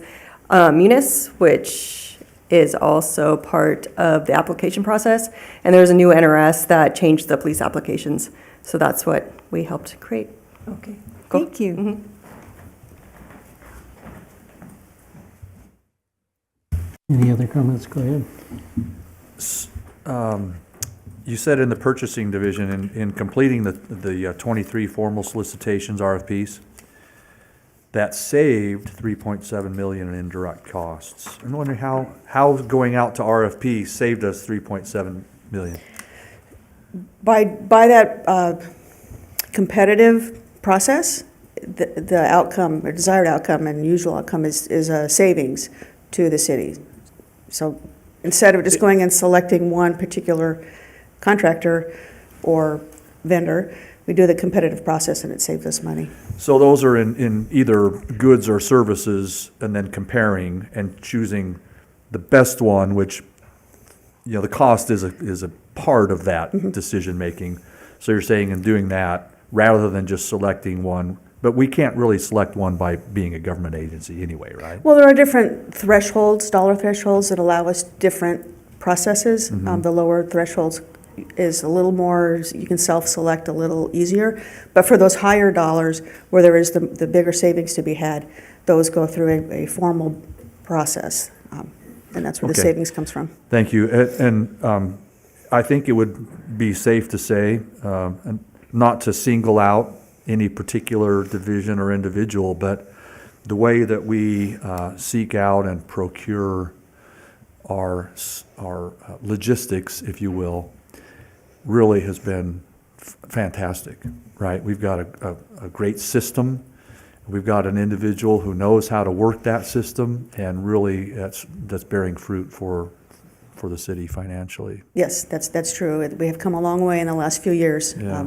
Munis, which is also part of the application process. And there's a new NRS that changed the police applications. So that's what we helped create. Okay. Cool. Thank you. Mm-hmm. Any other comments? Go ahead. You said in the purchasing division, in completing the 23 formal solicitations, RFPs, that saved $3.7 million in indirect costs. I'm wondering how going out to RFP saved us $3.7 million. By that competitive process, the outcome, or desired outcome and usual outcome is a savings to the city. So instead of just going and selecting one particular contractor or vendor, we do the competitive process and it saves us money. So those are in either goods or services, and then comparing and choosing the best one, which, you know, the cost is a part of that decision-making. So you're saying in doing that, rather than just selecting one, but we can't really select one by being a government agency anyway, right? Well, there are different thresholds, dollar thresholds that allow us different processes. The lower thresholds is a little more, you can self-select a little easier. But for those higher dollars, where there is the bigger savings to be had, those go through a formal process. And that's where the Okay. savings comes from. Thank you. And I think it would be safe to say, and not to single out any particular division or individual, but the way that we seek out and procure our logistics, if you will, really has been fantastic, right? We've got a great system. We've got an individual who knows how to work that system, and really that's bearing fruit for the city financially. Yes, that's true. We have come a long way in the last few years, Yeah.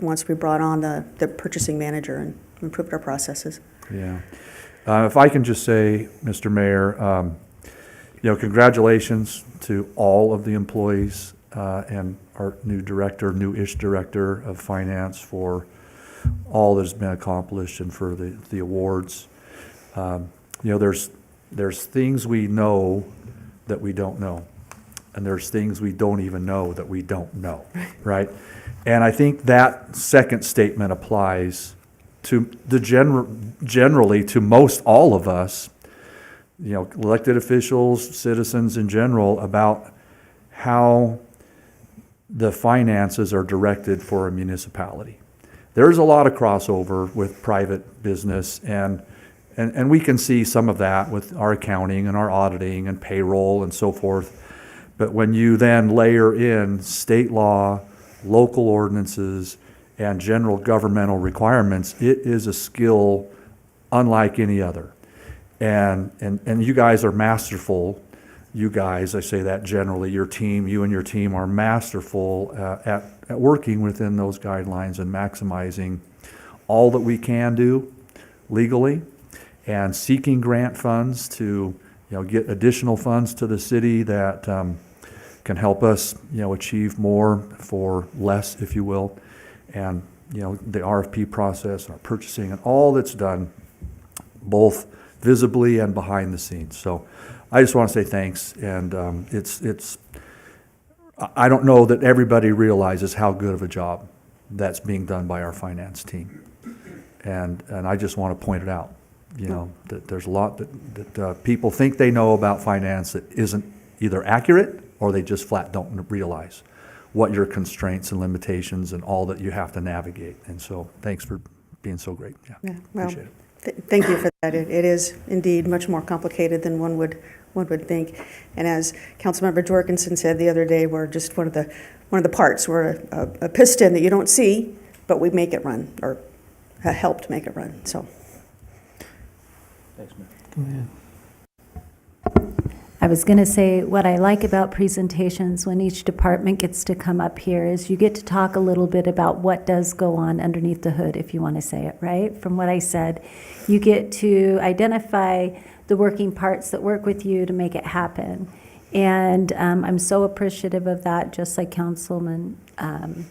once we brought on the purchasing manager and improved our processes. Yeah. If I can just say, Mr. Mayor, you know, congratulations to all of the employees and our new-ish director of finance for all that's been accomplished and for the awards. You know, there's things we know that we don't know. And there's things we don't even know that we don't know, right? And I think that second statement applies to generally to most all of us, you know, elected officials, citizens in general, about how the finances are directed for a municipality. There's a lot of crossover with private business, and we can see some of that with our accounting and our auditing and payroll and so forth. But when you then layer in state law, local ordinances, and general governmental requirements, it is a skill unlike any other. And you guys are masterful. You guys, I say that generally, you and your team are masterful at working within those guidelines and maximizing all that we can do legally, and seeking grant funds to, you know, get additional funds to the city that can help us, you know, achieve more for less, if you will. And, you know, the RFP process and our purchasing and all that's done, both visibly and behind the scenes. So I just want to say thanks. And I don't know that everybody realizes how good of a job that's being done by our finance team. And I just want to point it out, you know, that there's a lot that people think they know about finance that isn't either accurate, or they just flat don't realize what your constraints and limitations and all that you have to navigate. And so thanks for being so great. Yeah, Well, appreciate it. Thank you for that. It is indeed much more complicated than one would think. And as Councilmember Jorgensen said the other day, we're just one of the parts. We're a piston that you don't see, but we make it run, or helped make it run. So. Thanks, man. Go ahead. I was going to say, what I like about presentations when each department gets to come up here is you get to talk a little bit about what does go on underneath the hood, if you want to say it, right? From what I said, you get to identify the working parts that work with you to make it happen. And I'm so appreciative of that, just like Councilman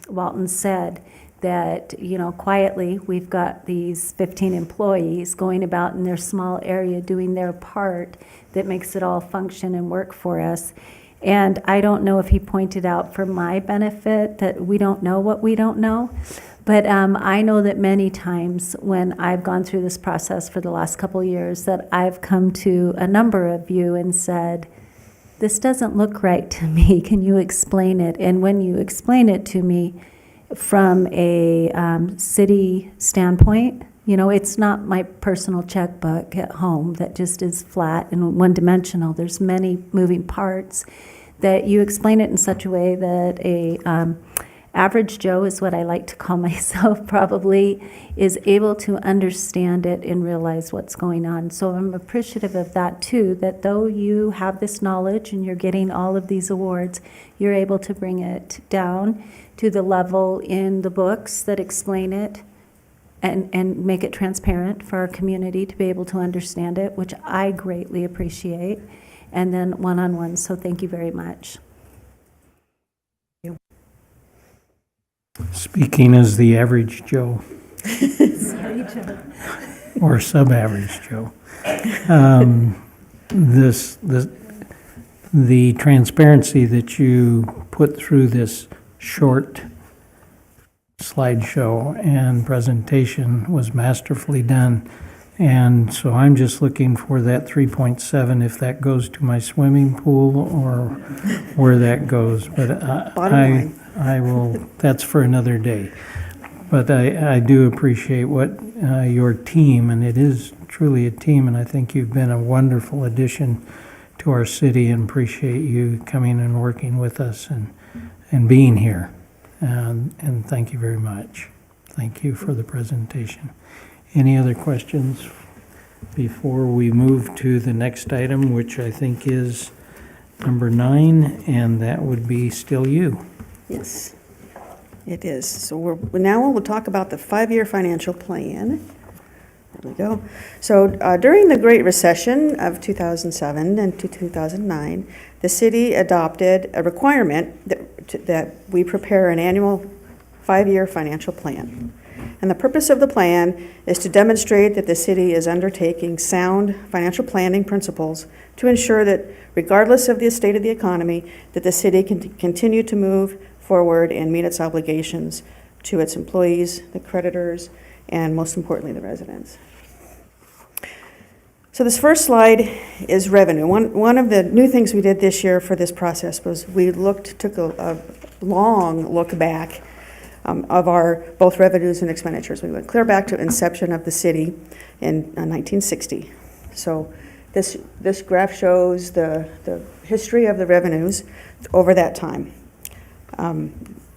Walton said, that, you know, quietly we've got these 15 employees going about in their small area doing their part that makes it all function and work for us. And I don't know if he pointed out for my benefit that we don't know what we don't know, but I know that many times when I've gone through this process for the last couple of years that I've come to a number of you and said, this doesn't look right to me, can you explain it? And when you explain it to me, from a city standpoint, you know, it's not my personal checkbook at home that just is flat and one-dimensional. There's many moving parts that you explain it in such a way that a average Joe is what I like to call myself probably, is able to understand it and realize what's going on. So I'm appreciative of that too, that though you have this knowledge and you're getting all of these awards, you're able to bring it down to the level in the books that explain it and make it transparent for our community to be able to understand it, which I greatly appreciate, and then one-on-one. So thank you very much. Speaking as the average Joe. Or sub-average Joe. The transparency that you put through this short slideshow and presentation was masterfully done. And so I'm just looking for that 3.7, if that goes to my swimming pool or where that goes. But I will, that's for another day. But I do appreciate what your team, and it is truly a team, and I think you've been a wonderful addition to our city, and appreciate you coming and working with us and being here. And thank you very much. Thank you for the presentation. Any other questions before we move to the next item, which I think is number 9, and that would be still you. Yes, it is. So now we'll talk about the 5-year financial plan. There we go. So during the Great Recession of 2007 and to 2009, the city adopted a requirement that we prepare an annual 5-year financial plan. And the purpose of the plan is to demonstrate that the city is undertaking sound financial planning principles to ensure that regardless of the state of the economy, that the city can continue to move forward and meet its obligations to its employees, the creditors, and most importantly, the residents. So this first slide is revenue. One of the new things we did this year for this process was we took a long look back of our both revenues and expenditures. We went clear back to inception of the city in 1960. So this graph shows the history of the revenues over that time.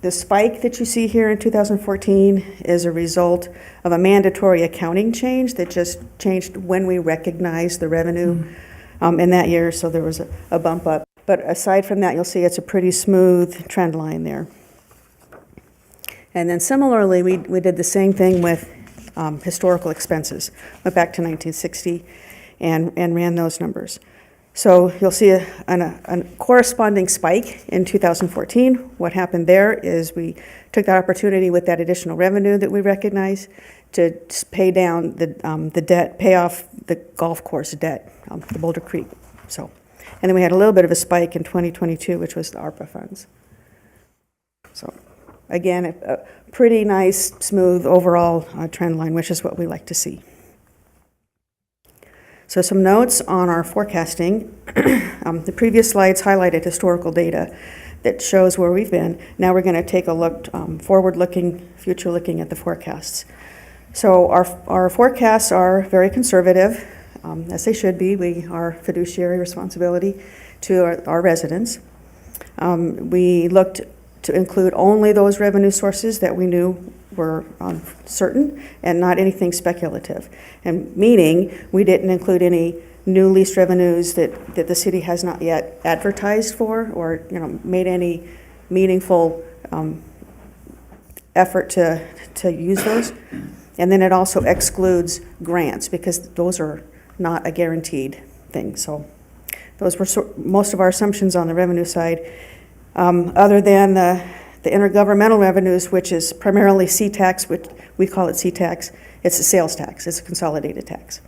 The spike that you see here in 2014 is a result of a mandatory accounting change that just changed when we recognized the revenue in that year, so there was a bump up. But aside from that, you'll see it's a pretty smooth trend line there. And then similarly, we did the same thing with historical expenses. Went back to 1960 and ran those numbers. So you'll see a corresponding spike in 2014. What happened there is we took that opportunity with that additional revenue that we recognized to pay down the debt, pay off the golf course debt, the Boulder Creek. So, and then we had a little bit of a spike in 2022, which was the ARPA funds. So again, a pretty nice, smooth overall trend line, which is what we like to see. So some notes on our forecasting. The previous slides highlighted historical data that shows where we've been. Now we're going to take a look, forward-looking, future-looking at the forecasts. So our forecasts are very conservative, as they should be. We are fiduciary responsibility to our residents. We looked to include only those revenue sources that we knew were certain and not anything speculative. And meaning we didn't include any new lease revenues that the city has not yet advertised for or made any meaningful effort to use those. And then it also excludes grants because those are not a guaranteed thing. So those were most of our assumptions on the revenue side. Other than the intergovernmental revenues, which is primarily C-tax, which we call it C-tax, it's a sales tax, it's a consolidated tax.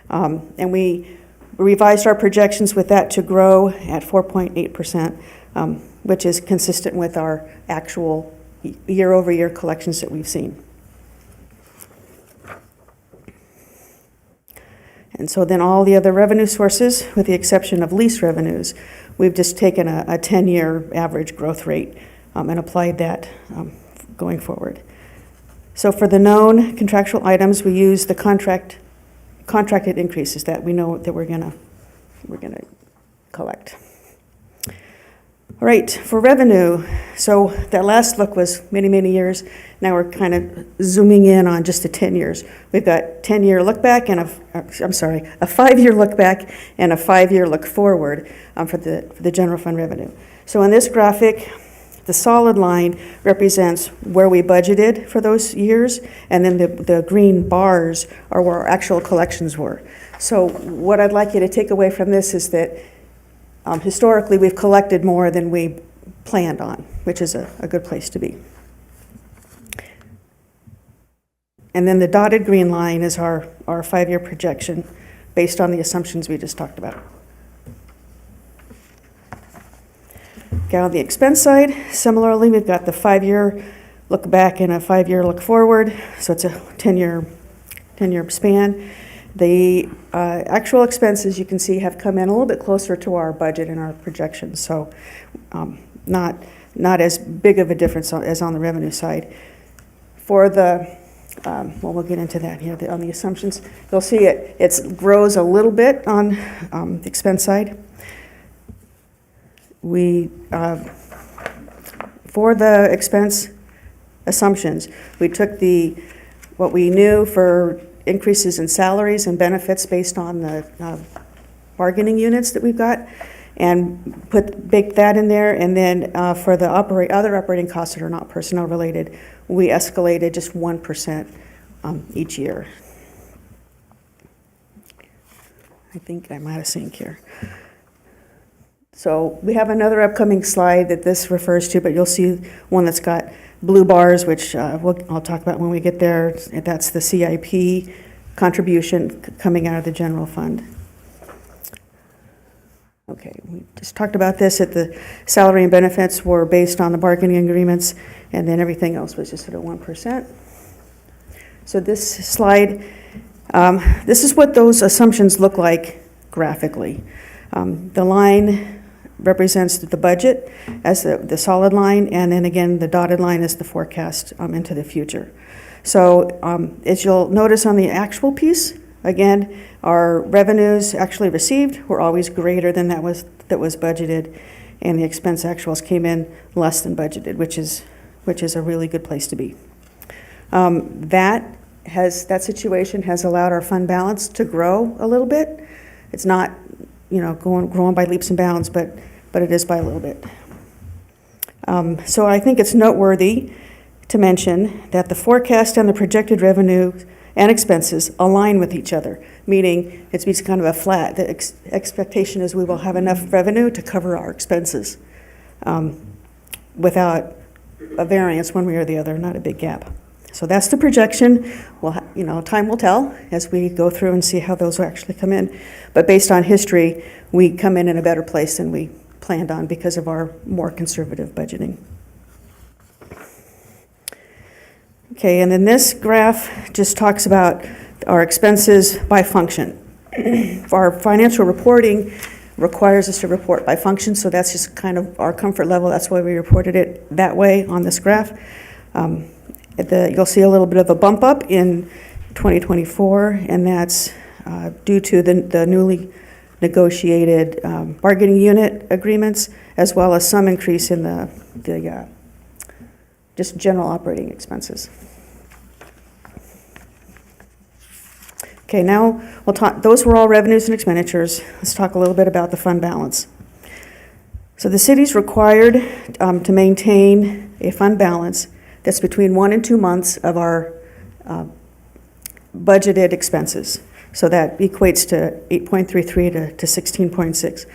And we revised our projections with that to grow at 4.8%, which is consistent with our actual year-over-year collections that we've seen. And so then all the other revenue sources, with the exception of lease revenues, we've just taken a 10-year average growth rate and applied that going forward. So for the known contractual items, we use the contracted increases that we know that we're gonna collect. All right, for revenue, so that last look was many, many years. Now we're kind of zooming in on just the 10 years. We've got 10-year look back and a 5-year look back and a 5-year look forward for the general fund revenue. So in this graphic, the solid line represents where we budgeted for those years, and then the green bars are where our actual collections were. So what I'd like you to take away from this is that historically, we've collected more than we planned on, which is a good place to be. And then the dotted green line is our 5-year projection based on the assumptions we just talked about. Okay, on the expense side, similarly, we've got the 5-year look back and a 5-year look forward, so it's a 10-year span. The actual expenses, you can see, have come in a little bit closer to our budget and our projections, so not as big of a difference as on the revenue side. For the, well, we'll get into that here, on the assumptions. You'll see it grows a little bit on the expense side. For the expense assumptions, we took what we knew for increases in salaries and benefits based on the bargaining units that we've got, and baked that in there. And then for the other operating costs that are not personnel related, we escalated just 1% each year. I think I'm out of sync here. So we have another upcoming slide that this refers to, but you'll see one that's got blue bars, which I'll talk about when we get there. That's the CIP contribution coming out of the general fund. Okay, we just talked about this, that the salary and benefits were based on the bargaining agreements, and then everything else was just at a 1%. So this slide, this is what those assumptions look like graphically. The line represents the budget as the solid line, and then again, the dotted line is the forecast into the future. So as you'll notice on the actual piece, again, our revenues actually received were always greater than that was budgeted, and the expense actuals came in less than budgeted, which is a really good place to be. That situation has allowed our fund balance to grow a little bit. It's not, growing by leaps and bounds, but it is by a little bit. So I think it's noteworthy to mention that the forecast and the projected revenue and expenses align with each other, meaning it's kind of a flat. The expectation is we will have enough revenue to cover our expenses without a variance one way or the other, not a big gap. So that's the projection. Well, time will tell as we go through and see how those will actually come in. But based on history, we come in a better place than we planned on because of our more conservative budgeting. Okay, and then this graph just talks about our expenses by function. Our financial reporting requires us to report by function, so that's just kind of our comfort level. That's why we reported it that way on this graph. You'll see a little bit of a bump up in 2024, and that's due to the newly negotiated bargaining unit agreements, as well as some increase in the just general operating expenses. Okay, now we'll talk. Those were all revenues and expenditures. Let's talk a little bit about the fund balance. So the city's required to maintain a fund balance that's between 1 and 2 months of our budgeted expenses. So that equates to 8.33 to 16.6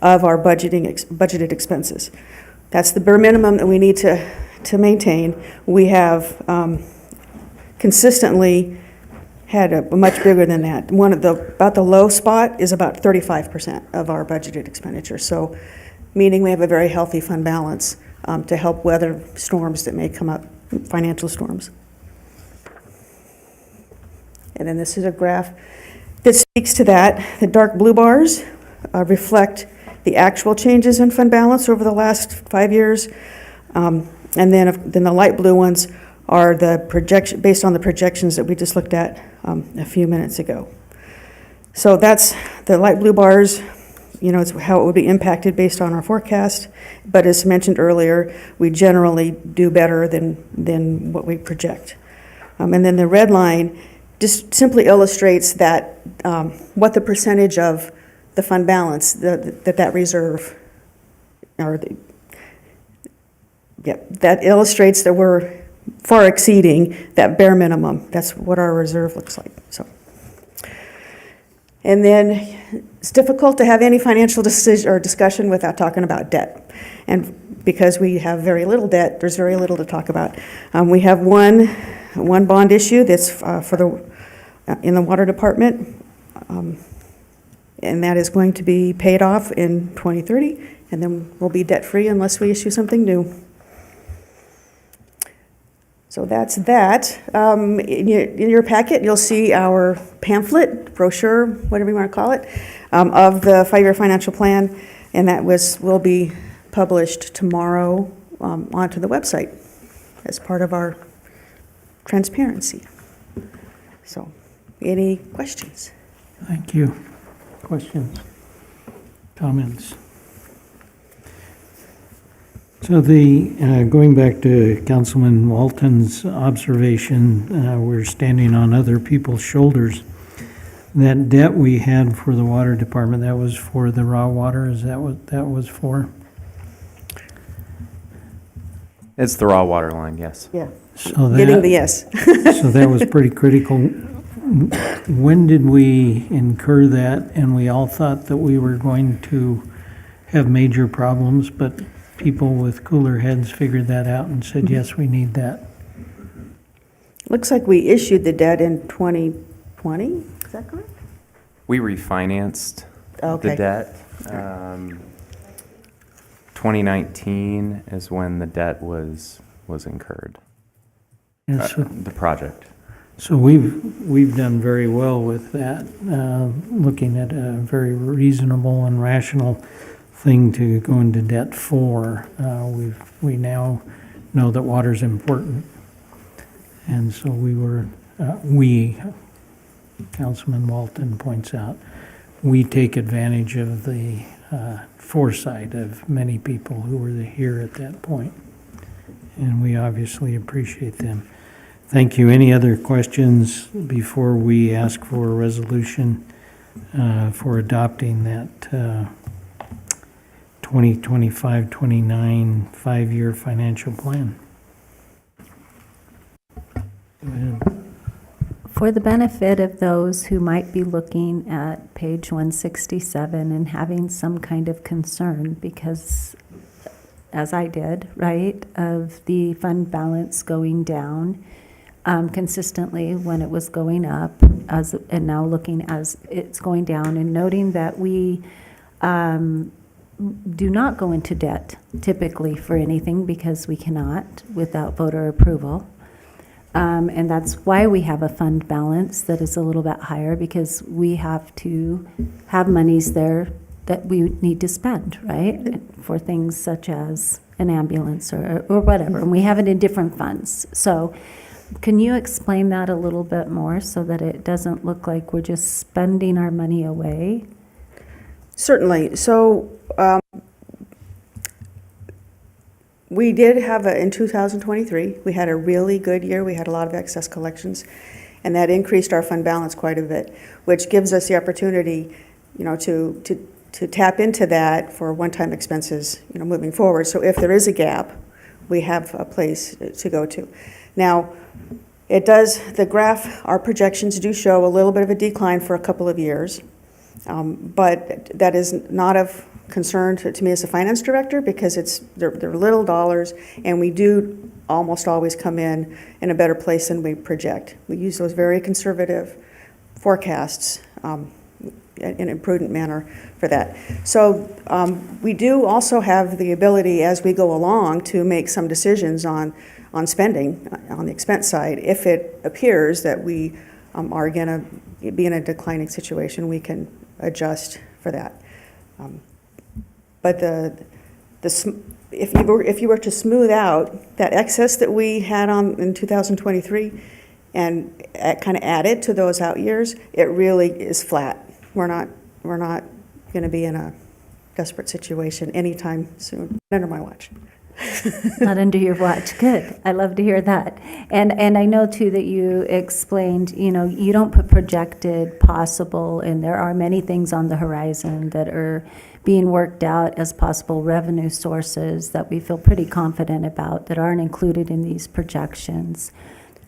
of our budgeted expenses. That's the bare minimum that we need to maintain. We have consistently had a much bigger than that. About the low spot is about 35% of our budgeted expenditure. So meaning we have a very healthy fund balance to help weather storms that may come up, financial storms. And then this is a graph that speaks to that. The dark blue bars reflect the actual changes in fund balance over the last 5 years. And then the light blue ones are the projection based on the projections that we just looked at a few minutes ago. So that's the light blue bars, it's how it would be impacted based on our forecast. But as mentioned earlier, we generally do better than what we project. And then the red line just simply illustrates that what the percentage of the fund balance, that reserve, that illustrates that we're far exceeding that bare minimum. That's what our reserve looks like. So, and then it's difficult to have any financial decision or discussion without talking about debt. And because we have very little debt, there's very little to talk about. We have one bond issue that's in the water department, and that is going to be paid off in 2030, and then we'll be debt-free unless we issue something new. So that's that. In your packet, you'll see our pamphlet, brochure, whatever you want to call it, of the 5-year financial plan, and that will be published tomorrow onto the website as part of our transparency. So, any questions? Thank you. Questions? Comments? So going back to Councilman Walton's observation, we're standing on other people's shoulders. That debt we had for the water department, that was for the raw water, is that what that was for? It's the raw water line, yes. Yeah. So Getting the yes. So that was pretty critical. When did we incur that? And we all thought that we were going to have major problems, but people with cooler heads figured that out and said, yes, we need that. Looks like we issued the debt in 2020, is that correct? We refinanced Okay. the debt. 2019 is when the debt was incurred. And so, The project. so we've done very well with that, looking at a very reasonable and rational thing to go into debt for. We now know that water's important. And so Councilman Walton points out, we take advantage of the foresight of many people who were here at that point. And we obviously appreciate them. Thank you. Any other questions before we ask for a resolution for adopting that 2025-29 5-year financial plan? Go ahead. For the benefit of those who might be looking at page 167 and having some kind of concern, because as I did, right, of the fund balance going down consistently when it was going up, and now looking as it's going down, and noting that we do not go into debt typically for anything because we cannot without voter approval. And that's why we have a fund balance that is a little bit higher, because we have to have monies there that we need to spend, right? For things such as an ambulance or whatever. And we have it in different funds. So can you explain that a little bit more so that it doesn't look like we're just spending our money away? Certainly. So we did have in 2023, we had a really good year. We had a lot of excess collections, and that increased our fund balance quite a bit, which gives us the opportunity, to tap into that for one-time expenses, moving forward. So if there is a gap, we have a place to go to. Now, the graph, our projections do show a little bit of a decline for a couple of years, but that is not of concern to me as a finance director, because they're little dollars, and we do almost always come in a better place than we project. We use those very conservative forecasts in a prudent manner for that. So we do also have the ability, as we go along, to make some decisions on spending on the expense side. If it appears that we are going to be in a declining situation, we can adjust for that. But if you were to smooth out that excess that we had in 2023 and kind of add it to those out years, it really is flat. We're not going to be in a desperate situation anytime soon, under my watch. Not under your watch. Good. I love to hear that. And I know too that you explained, you don't put projected, possible, and there are many things on the horizon that are being worked out as possible revenue sources that we feel pretty confident about that aren't included in these projections.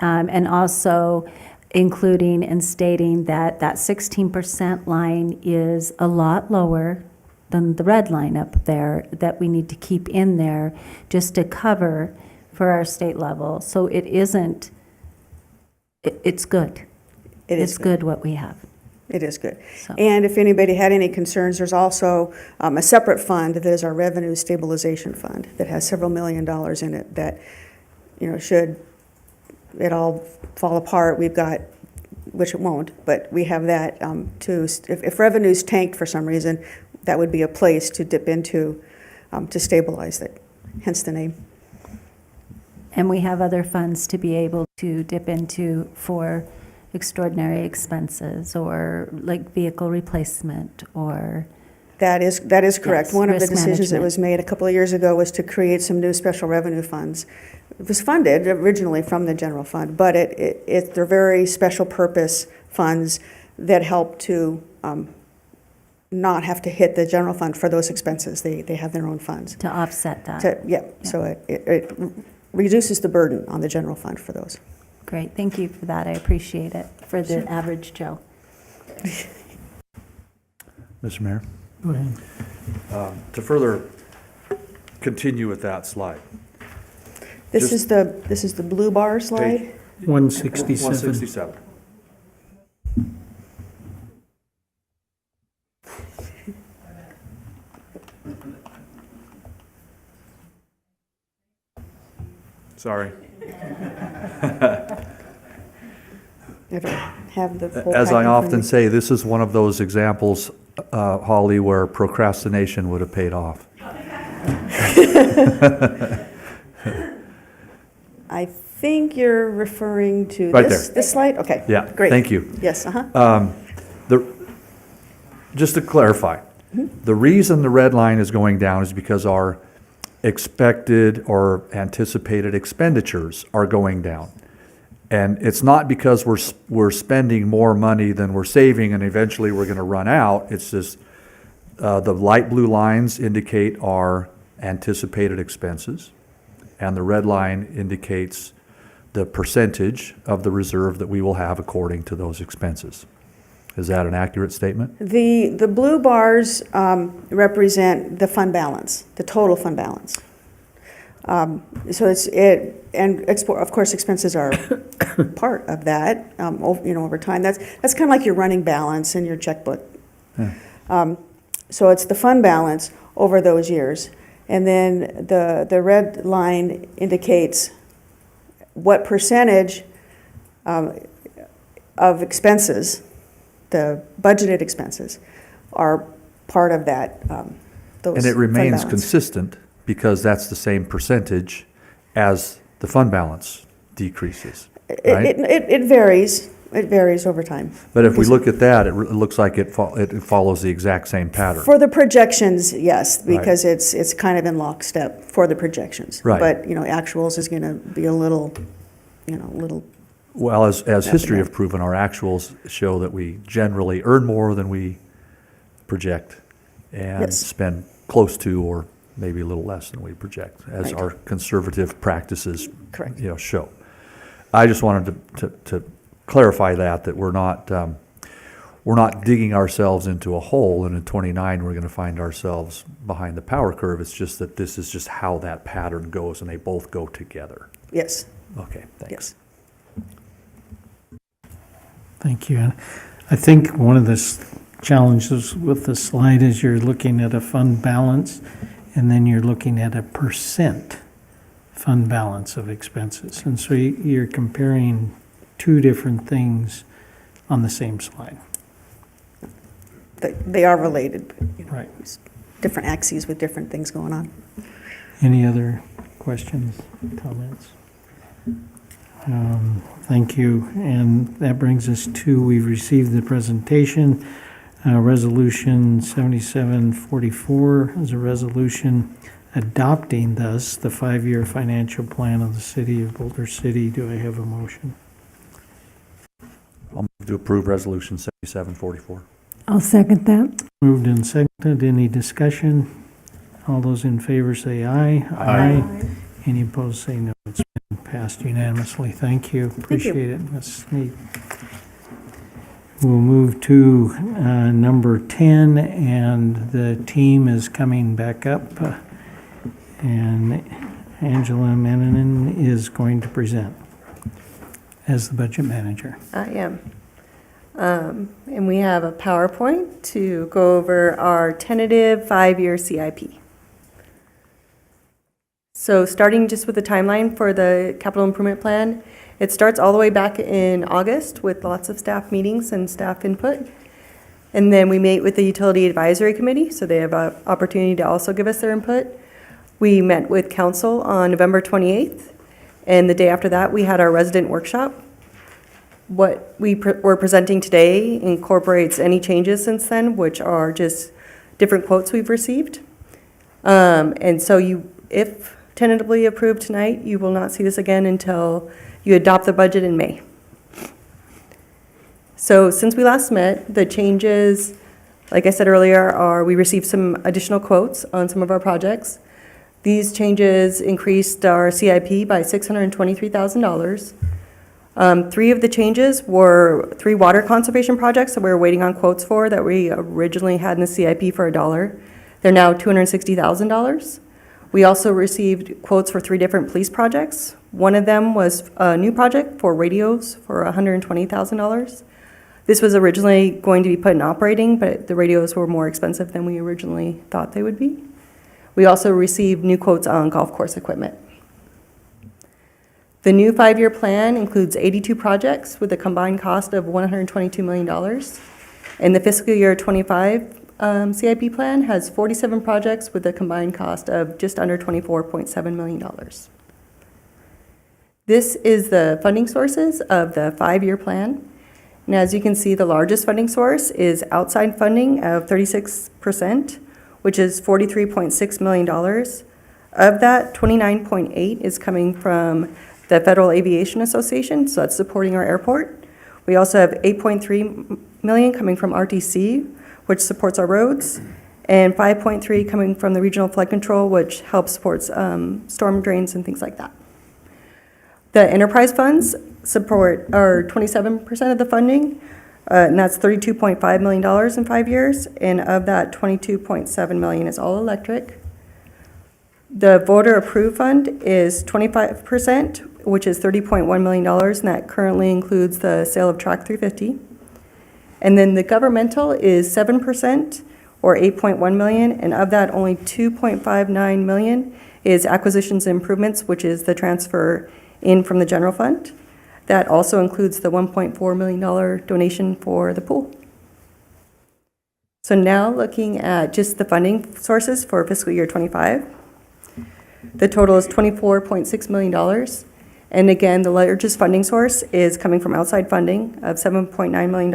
And also including and stating that that 16% line is a lot lower than the red line up there that we need to keep in there just to cover for our state level. So it isn't, it's good. It's good what we have. It is good. So- And if anybody had any concerns, there's also a separate fund that is our revenue stabilization fund that has several $1 million in it that, should it all fall apart, we've got, which it won't, but we have that if revenues tanked for some reason, that would be a place to dip into to stabilize it, hence the name. And we have other funds to be able to dip into for extraordinary expenses or like vehicle replacement or. That is correct. Yes, One of the risk decisions that management. was made a couple of years ago was to create some new special revenue funds. It was funded originally from the general fund, but they're very special purpose funds that help to not have to hit the general fund for those expenses. They have their own funds. To offset that. So it reduces the burden on the general fund for those. Great, thank you for that. I appreciate it for the average Joe. Mr. Mayor, Go ahead. to further continue with that slide. This Just- is the blue bar slide. 167. 167. Sorry. I don't have the full As packet I for often you. say, this is one of those examples, Holly, where procrastination would have paid off. I think you're referring to Right this, there. this slide? Okay. Yeah, Great. thank you. Yes, uh-huh. Just to clarify, the reason the red line is going down is because our expected or anticipated expenditures are going down. And it's not because we're spending more money than we're saving and eventually we're going to run out. It's just the light blue lines indicate our anticipated expenses, and the red line indicates the percentage of the reserve that we will have according to those expenses. Is that an accurate statement? The blue bars represent the fund balance, the total fund balance. So of course, expenses are part of that, over time. That's kind of like your running balance in your checkbook. So it's the fund balance over those years. And then the red line indicates what percentage of expenses, the budgeted expenses, are part of that, those And it fund remains balance. consistent because that's the same percentage as the fund balance decreases, right? It varies. It varies over time. But if we look at that, it looks like it follows the exact same pattern. For the projections, yes, Right. because it's kind of in lockstep for the projections. Right. But, actuals is going to be a little. Well, as history Yeah. have proven, our actuals show that we generally earn more than we project and Yes. spend close to or maybe a little less than we project, as Right. our conservative practices, Correct. show. I just wanted to clarify that we're not digging ourselves into a hole, and in '29 we're going to find ourselves behind the power curve. It's just that this is just how that pattern goes, and they both go together. Yes, Okay, thanks. yes. Thank you. And I think one of the challenges with the slide is you're looking at a fund balance, and then you're looking at a percent fund balance of expenses. And so you're comparing two different things on the same slide. They are related, but, Right. it's different axes with different things going on. Any other questions, comments? Thank you. And that brings us to, we've received the presentation. Resolution 7744 is a resolution adopting thus the 5-year financial plan of the city of Boulder City. Do I have a motion? I'll move to approve Resolution 7744. I'll second that. Moved and seconded. Any discussion? All those in favor say aye. Aye. Any opposed say no. It's been passed unanimously. Thank you. Appreciate it. That's neat. We'll move to number 10, and the team is coming back up. And Angela Meninen is going to present as the budget manager. I am. And we have a PowerPoint to go over our tentative 5-year CIP. So starting just with the timeline for the capital improvement plan, it starts all the way back in August with lots of staff meetings and staff input. And then we meet with the Utility Advisory Committee, so they have an opportunity to also give us their input. We met with council on November 28th, and the day after that, we had our resident workshop. What we're presenting today incorporates any changes since then, which are just different quotes we've received. And so if tentatively approved tonight, you will not see this again until you adopt the budget in May. So since we last met, the changes, like I said earlier, are we received some additional quotes on some of our projects. These changes increased our CIP by $623,000. 3 of the changes were 3 water conservation projects that we were waiting on quotes for that we originally had in the CIP for $1. They're now $260,000. We also received quotes for 3 different police projects. One of them was a new project for radios for $120,000. This was originally going to be put in operating, but the radios were more expensive than we originally thought they would be. We also received new quotes on golf course equipment. The new 5-year plan includes 82 projects with a combined cost of $122 million. And the fiscal year 25 CIP plan has 47 projects with a combined cost of just under $24.7 million. This is the funding sources of the 5-year plan. And as you can see, the largest funding source is outside funding of 36%, which is $43.6 million. Of that, 29.8 is coming from the Federal Aviation Association, so that's supporting our airport. We also have 8.3 million coming from RTC, which supports our roads, and 5.3 coming from the Regional Flood Control, which helps supports storm drains and things like that. The enterprise funds support our 27% of the funding, and that's $32.5 million in 5 years, and of that, 22.7 million is all electric. The voter approved fund is 25%, which is $30.1 million, and that currently includes the sale of Track 350. And then the governmental is 7%, or $8.1 million, and of that, only $2.59 million is acquisitions and improvements, which is the transfer in from the general fund. That also includes the $1.4 million donation for the pool. So now looking at just the funding sources for fiscal year 25, the total is $24.6 million. And again, the largest funding source is coming from outside funding of $7.9 million.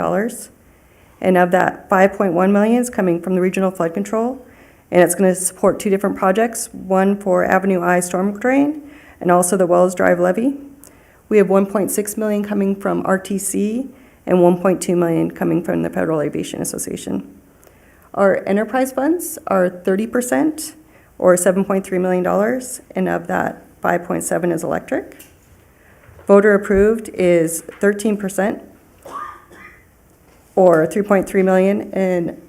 And of that, $5.1 million is coming from the Regional Flood Control. And it's going to support 2 different projects, one for Avenue I storm drain and also the Wells Drive levee. We have $1.6 million coming from RTC and $1.2 million coming from the Federal Aviation Association. Our enterprise funds are 30%, or $7.3 million, and of that, 5.7 is electric. Voter approved is 13%, or $3.3 million, and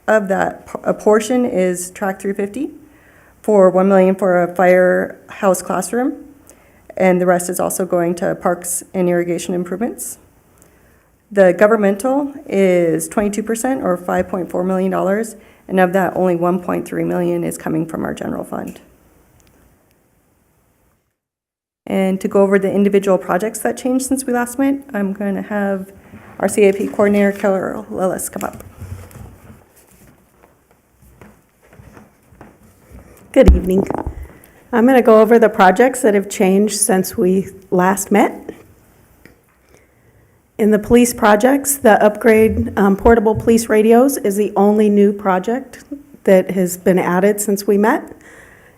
of that, a portion is Track 350 for $1 million for a firehouse classroom, and the rest is also going to parks and irrigation improvements. The governmental is 22%, or $5.4 million, and of that, only $1.3 million is coming from our general fund. And to go over the individual projects that changed since we last met, I'm going to have our CIP coordinator, Keller Lillis, come up. Good evening. I'm going to go over the projects that have changed since we last met. In the police projects, the upgrade portable police radios is the only new project that has been added since we met,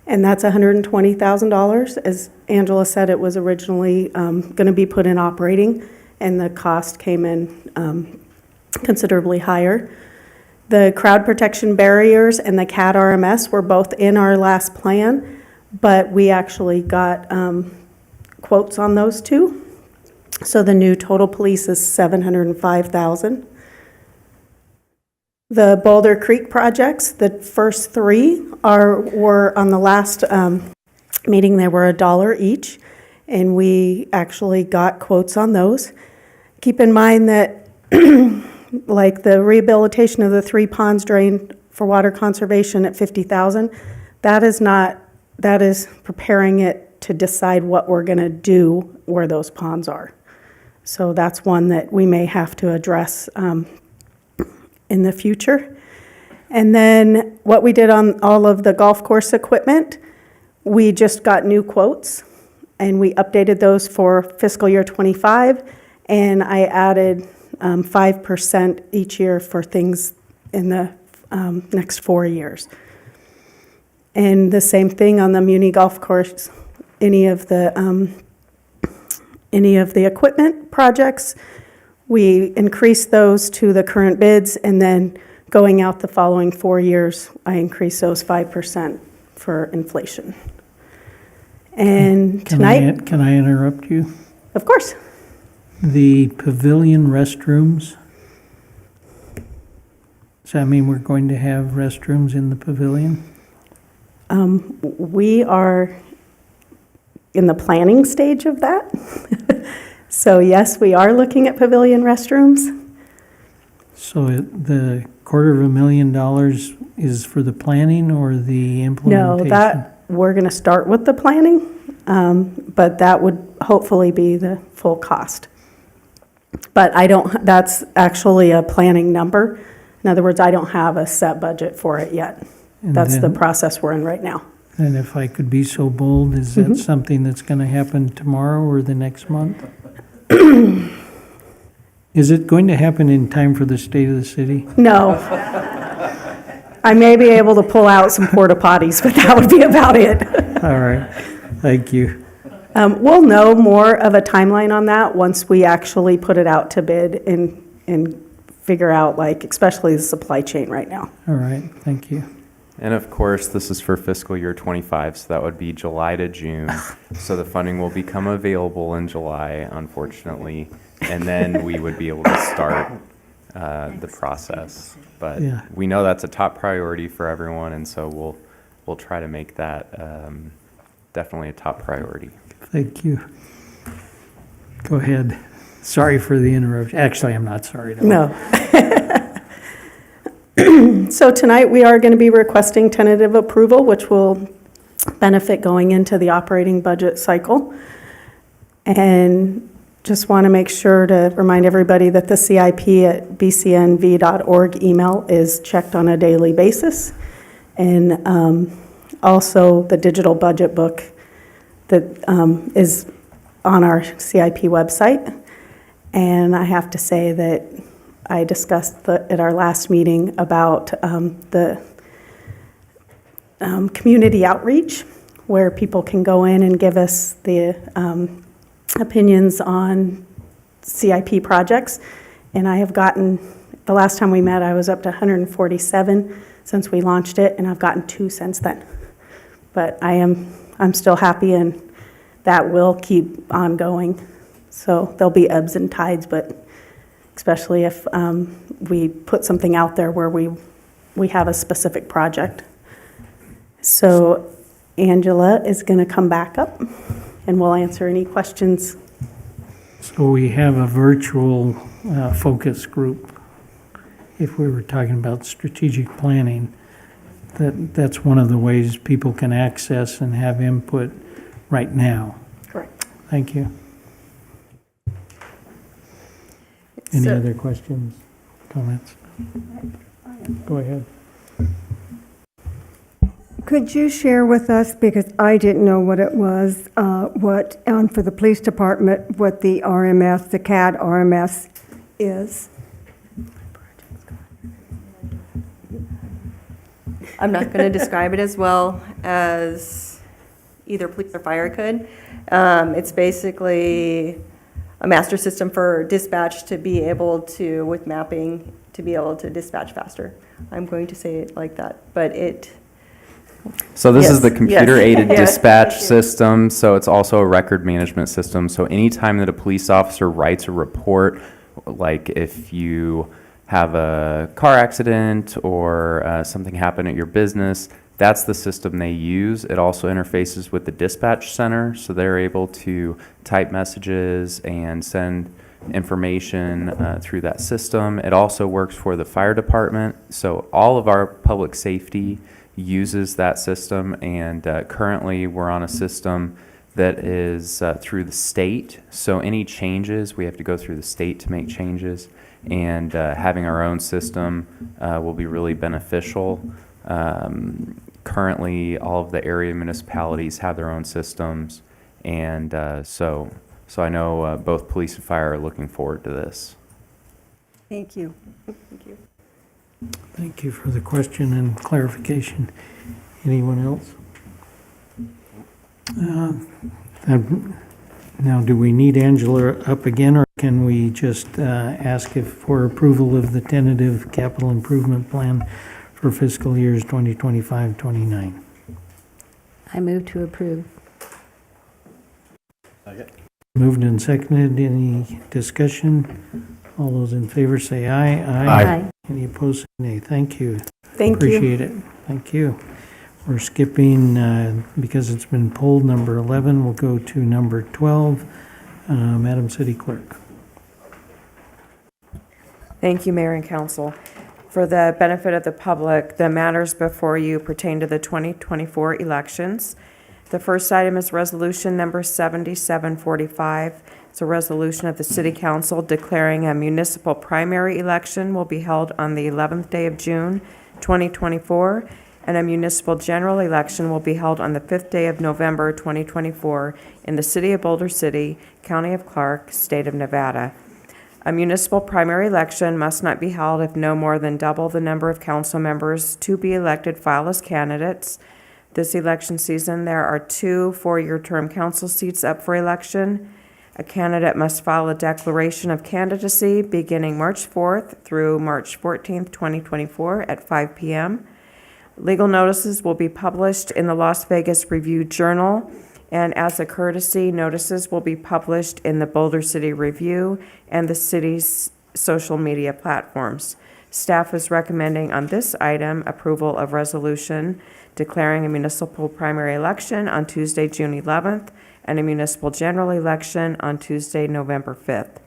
and that's $120,000. As Angela said, it was originally going to be put in operating, and the cost came in considerably higher. The crowd protection barriers and the CAD RMS were both in our last plan, but we actually got quotes on those two. So the new total police is $705,000. The Boulder Creek projects, the first three were on the last meeting, they were $1 each, and we actually got quotes on those. Keep in mind that like the rehabilitation of the 3 ponds drain for water conservation at $50,000, that is preparing it to decide what we're gonna do where those ponds are. So that's one that we may have to address in the future. And then what we did on all of the golf course equipment, we just got new quotes and we updated those for fiscal year 25, and I added 5% each year for things in the next 4 years. And the same thing on the Muni golf course, any of the equipment projects, we increased those to the current bids, and then going out the following 4 years, I increased those 5% for inflation. And tonight, Can I interrupt you? of course, The pavilion restrooms, does that mean we're going to have restrooms in the pavilion? we are in the planning stage of that. So yes, we are looking at pavilion restrooms. So the $250,000 is for the planning or the implementation? No, we're going to start with the planning, but that would hopefully be the full cost. But that's actually a planning number. In other words, I don't have a set budget for it yet. And That's the then- process we're in right now. And if I could be so bold, is that something that's going to happen tomorrow or the next month? Is it going to happen in time for the State of the City? No. I may be able to pull out some porta potties, but that would be about it. All right, thank you. We'll know more of a timeline on that once we actually put it out to bid and figure out, like, especially the supply chain right now. All right, thank you. And of course, this is for fiscal year 25, so that would be July to June. So the funding will become available in July, unfortunately, and then we would be able to start the process. But Yeah. we know that's a top priority for everyone, and so we'll try to make that definitely a top priority. Thank you. Go ahead. Sorry for the interruption. Actually, I'm not sorry. No. So tonight, we are going to be requesting tentative approval, which will benefit going into the operating budget cycle. And just want to make sure to remind everybody that the CIP at bcnv.org email is checked on a daily basis. And also the digital budget book that is on our CIP website. And I have to say that I discussed at our last meeting about the community outreach, where people can go in and give us the opinions on CIP projects. And I have gotten, the last time we met, I was up to 147 since we launched it, and I've gotten 2 since then. But I'm still happy, and that will keep on going. So there'll be ebbs and tides, but especially if we put something out there where we have a specific project. So Angela is going to come back up, and we'll answer any questions. So we have a virtual focus group. If we were talking about strategic planning, that's one of the ways people can access and have input right now. Correct. Thank you. Any So- other questions, comments? Go ahead. Could you share with us, because I didn't know what it was, for the police department, what the RMS, the CAD RMS is? I'm not going to describe it as well as either police or fire could. It's basically a master system for dispatch to be able to, with mapping, to be able to dispatch faster. I'm going to say it like that, but it, So this is Yes, the yes. computer-aided Yes, dispatch thank you. system, so it's also a record management system. So anytime that a police officer writes a report, like if you have a car accident or something happened at your business, that's the system they use. It also interfaces with the dispatch center, so they're able to type messages and send information through that system. It also works for the fire department, so all of our public safety uses that system, and currently we're on a system that is through the state. So any changes, we have to go through the state to make changes, and having our own system will be really beneficial. Currently, all of the area municipalities have their own systems, and so I know both police and fire are looking forward to this. Thank you. thank you. Thank you for the question and clarification. Anyone else? Now, do we need Angela up again, or can we just ask if for approval of the tentative capital improvement plan for fiscal years 2025-29? I move to approve. Moved and seconded. Any discussion? All those in favor say aye. Aye. Any opposed, say nay. Thank you. Thank you. Appreciate it. Thank you. We're skipping, because it's been pulled, number 11. We'll go to number 12. Madam City Clerk. Thank you, Mayor and Council. For the benefit of the public, the matters before you pertain to the 2024 elections. The first item is Resolution Number 7745. It's a resolution of the City Council declaring a municipal primary election will be held on the 11th day of June, 2024, and a municipal general election will be held on the 5th day of November, 2024, in the City of Boulder City, County of Clark, State of Nevada. A municipal primary election must not be held if no more than double the number of council members to be elected file as candidates. This election season, there are 2 four-year term council seats up for election. A candidate must file a declaration of candidacy beginning March 4th through March 14th, 2024 at 5 p.m. Legal notices will be published in the Las Vegas Review-Journal, and as a courtesy, notices will be published in the Boulder City Review and the city's social media platforms. Staff is recommending on this item approval of resolution declaring a municipal primary election on Tuesday, June 11th, and a municipal general election on Tuesday, November 5th.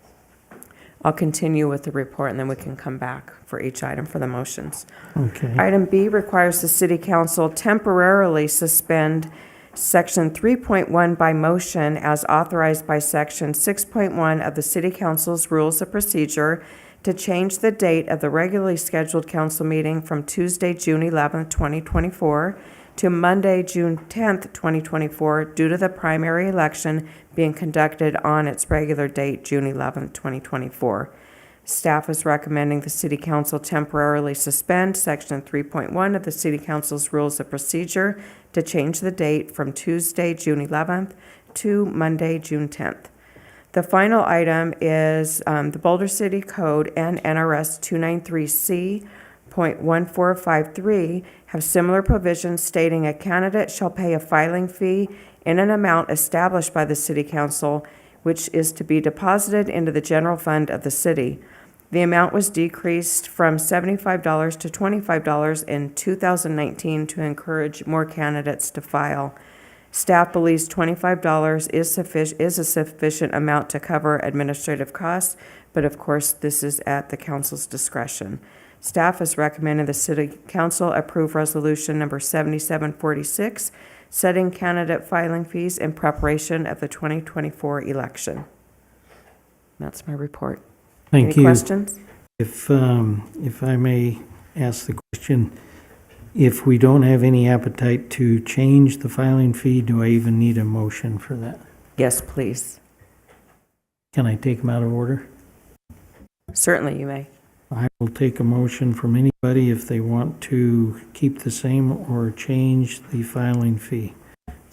I'll continue with the report, and then we can come back for each item for the motions. Okay. Item B requires the City Council temporarily suspend Section 3.1 by motion as authorized by Section 6.1 of the City Council's Rules of Procedure to change the date of the regularly scheduled council meeting from Tuesday, June 11th, 2024 to Monday, June 10th, 2024, due to the primary election being conducted on its regular date, June 11th, 2024. Staff is recommending the City Council temporarily suspend Section 3.1 of the City Council's Rules of Procedure to change the date from Tuesday, June 11th to Monday, June 10th. The final item is the Boulder City Code and NRS 293C.1453 have similar provisions stating a candidate shall pay a filing fee in an amount established by the City Council, which is to be deposited into the general fund of the city. The amount was decreased from $75 to $25 in 2019 to encourage more candidates to file. Staff believes $25 is a sufficient amount to cover administrative costs, but of course, this is at the council's discretion. Staff is recommending the City Council approve Resolution Number 7746, setting candidate filing fees in preparation of the 2024 election. That's my report. Thank Any you. questions? If I may ask the question, If we don't have any appetite to change the filing fee, do I even need a motion for that? Yes, please. Can I take them out of order? Certainly you may. I will take a motion from anybody if they want to keep the same or change the filing fee,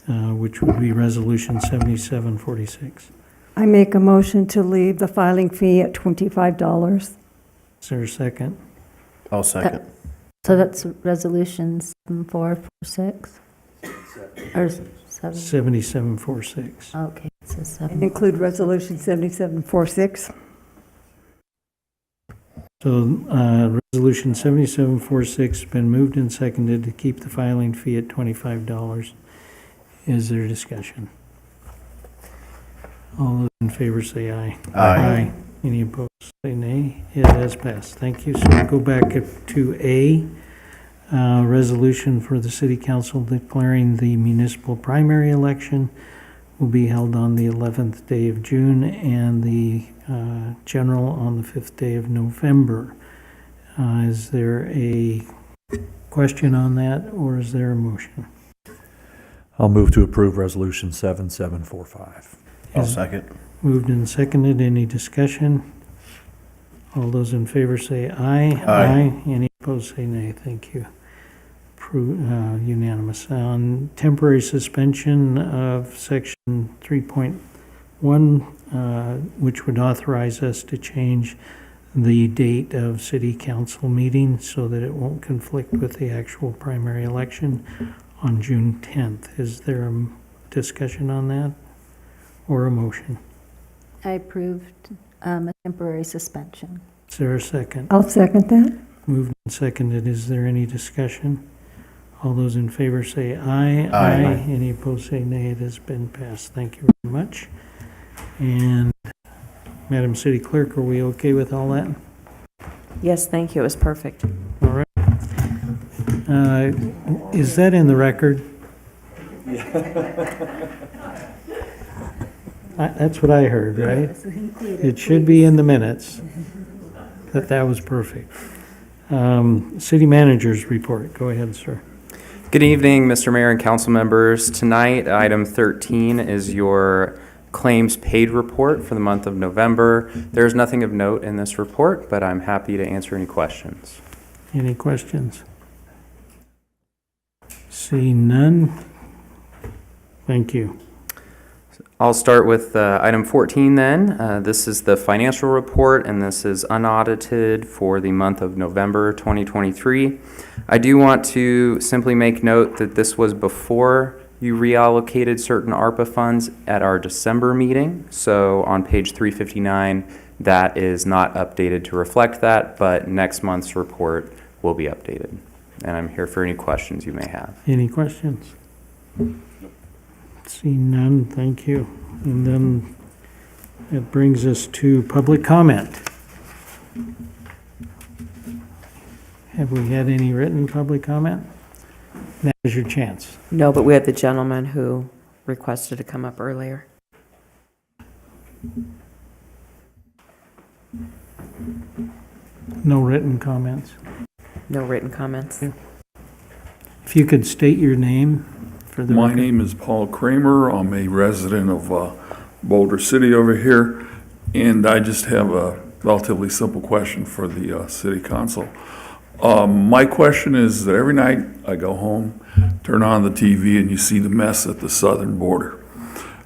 which would be Resolution 7746. I make a motion to leave the filing fee at $25. Is there a second? I'll second. So that's Resolution 7446? Or 7? 7746. Okay, so And 7. include Resolution 7746. So, Resolution 7746 has been moved and seconded to keep the filing fee at $25. Is there discussion? All those in favor say aye. Aye. Any opposed, say nay. It has passed. Thank you. So we'll go back to A, resolution for the city council declaring the municipal primary election will be held on the 11th day of June and the general on the 5th day of November. Is there a question on that, or is there a motion? I'll move to approve Resolution 7745. I'll second. Moved and seconded. Any discussion? All those in favor say aye. Aye. Any opposed say nay. Thank you. Unanimous. On temporary suspension of Section 3.1, which would authorize us to change the date of city council meeting so that it won't conflict with the actual primary election on June 10th. Is there a discussion on that or a motion? I approved a temporary suspension. Is there a second? I'll second that. Moved and seconded. Is there any discussion? All those in favor say aye. Aye. Any opposed say nay. It has been passed. Thank you very much. And Madam City Clerk, are we okay with all that? Yes, thank you. It was perfect. All right. Is that in the record? That's what I heard, right? It should be in the minutes that was perfect. City Manager's report. Go ahead, sir. Good evening, Mr. Mayor and council members. Tonight, item 13 is your claims paid report for the month of November. There's nothing of note in this report, but I'm happy to answer any questions. Any questions? See none. Thank you. I'll start with item 14 then. This is the financial report, and this is unaudited for the month of November 2023. I do want to simply make note that this was before you reallocated certain ARPA funds at our December meeting. So on page 359, that is not updated to reflect that, but next month's report will be updated. And I'm here for any questions you may have. Any questions? See none, thank you. And then it brings us to public comment. Have we had any written public comment? Now is your chance. No, but we had the gentleman who requested to come up earlier. No written comments. No written comments. If you could state your name for the My record. name is Paul Kramer. I'm a resident of Boulder City over here, and I just have a relatively simple question for the city council. My question is that every night I go home, turn on the TV, and you see the mess at the southern border.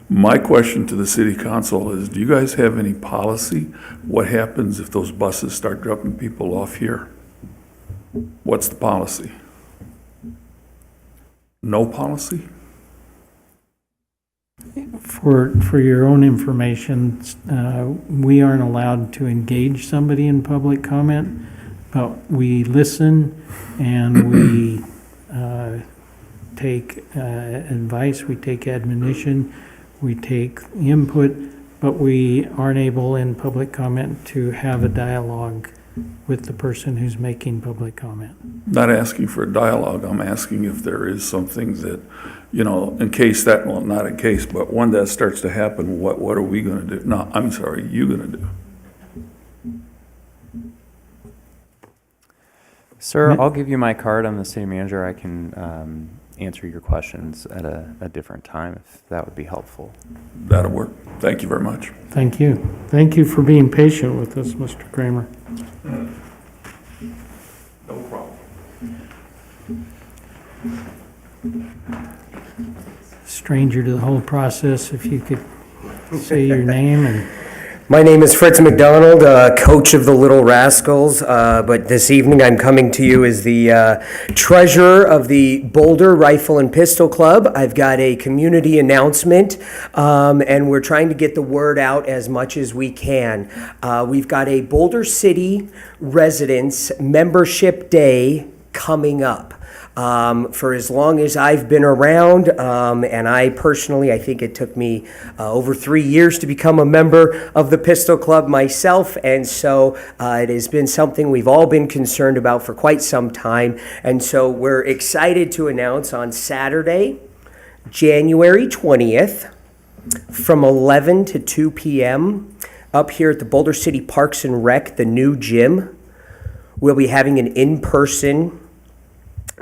My question to the city council is, do you guys have any policy? What happens if those buses start dropping people off here? What's the policy? No policy? For your own information, we aren't allowed to engage somebody in public comment, but we listen and we take advice, we take admonition, we take input, but we aren't able in public comment to have a dialogue with the person who's making public comment. Not asking for a dialogue, I'm asking if there is something that, you know, in case that, well, not in case, but when that starts to happen, what are we gonna do? No, I'm sorry, you gonna do? Sir, I'll give you my card. I'm the city manager. I can answer your questions at a different time if that would be helpful. That'll work. Thank you very much. Thank you. Thank you for being patient with us, Mr. Kramer. No problem. Stranger to the whole process, if you could say your name and My name is Fritz McDonald, coach of the Little Rascals, but this evening I'm coming to you as the treasurer of the Boulder Rifle and Pistol Club. I've got a community announcement, and we're trying to get the word out as much as we can. We've got a Boulder City Residents Membership Day coming up. For as long as I've been around, and I personally, I think it took me over 3 years to become a member of the Pistol Club myself, and so it has been something we've all been concerned about for quite some time, and so we're excited to announce on Saturday, January 20th, from 11 to 2 p.m., up here at the Boulder City Parks and Rec, the new gym, we'll be having an in-person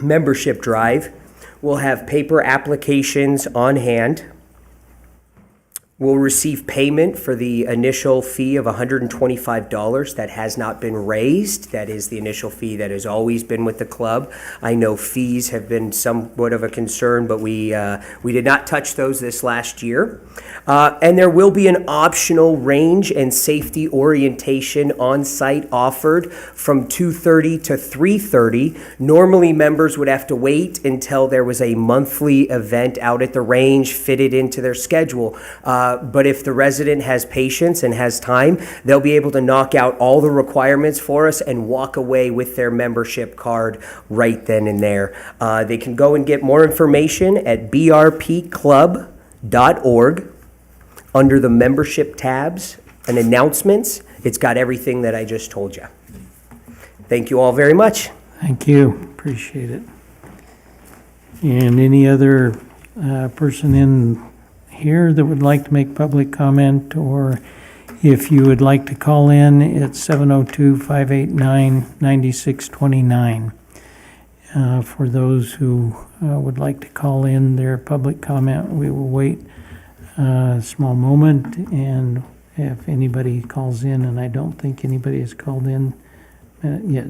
membership drive. We'll have paper applications on hand. We'll receive payment for the initial fee of $125 that has not been raised. That is the initial fee that has always been with the club. I know fees have been somewhat of a concern, but we did not touch those this last year. And there will be an optional range and safety orientation on site offered from 2:30 to 3:30. Normally, members would have to wait until there was a monthly event out at the range fitted into their schedule. But if the resident has patience and has time, they'll be able to knock out all the requirements for us and walk away with their membership card right then and there. They can go and get more information at brpclub.org under the membership tabs and announcements. It's got everything that I just told you. Thank you all very much. thank you. Appreciate it. And any other person in here that would like to make public comment, or if you would like to call in, it's 702-589-9629. For those who would like to call in their public comment, we will wait a small moment, and if anybody calls in, and I don't think anybody has called in yet,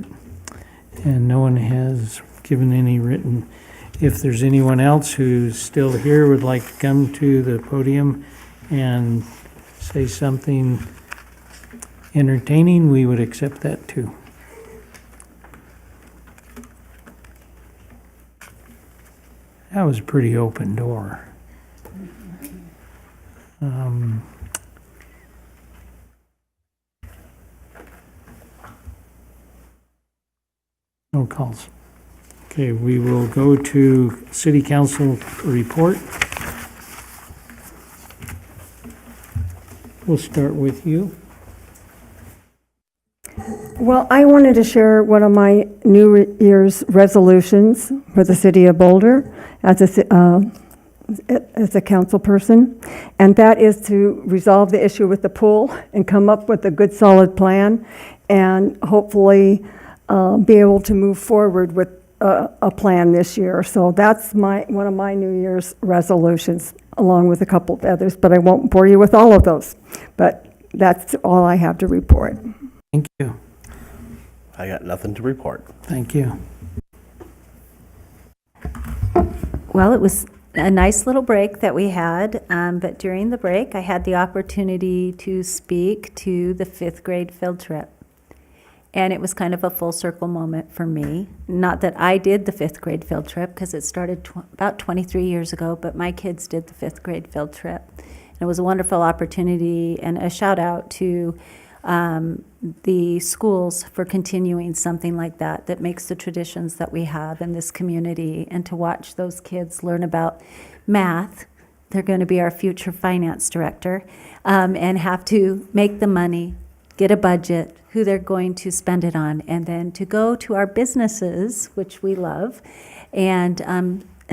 and no one has given any written. If there's anyone else who's still here, would like to come to the podium and say something entertaining, we would accept that too. That was a pretty open door. No calls. Okay, we will go to City Council report. We'll start with you. Well, I wanted to share one of my New Year's resolutions for the city of Boulder as a council person, and that is to resolve the issue with the pool and come up with a good, solid plan, and hopefully be able to move forward with a plan this year. So that's one of my New Year's resolutions, along with a couple of others, but I won't bore you with all of those. But that's all I have to report. Thank you. I got nothing to report. Thank you. Well, it was a nice little break that we had, but during the break, I had the opportunity to speak to the 5th grade field trip. And it was kind of a full circle moment for me. Not that I did the 5th grade field trip, because it started about 23 years ago, but my kids did the 5th grade field trip. And it was a wonderful opportunity, and a shout out to the schools for continuing something like that, that makes the traditions that we have in this community, and to watch those kids learn about math. They're going to be our future finance director, and have to make the money, get a budget, who they're going to spend it on, and then to go to our businesses, which we love, and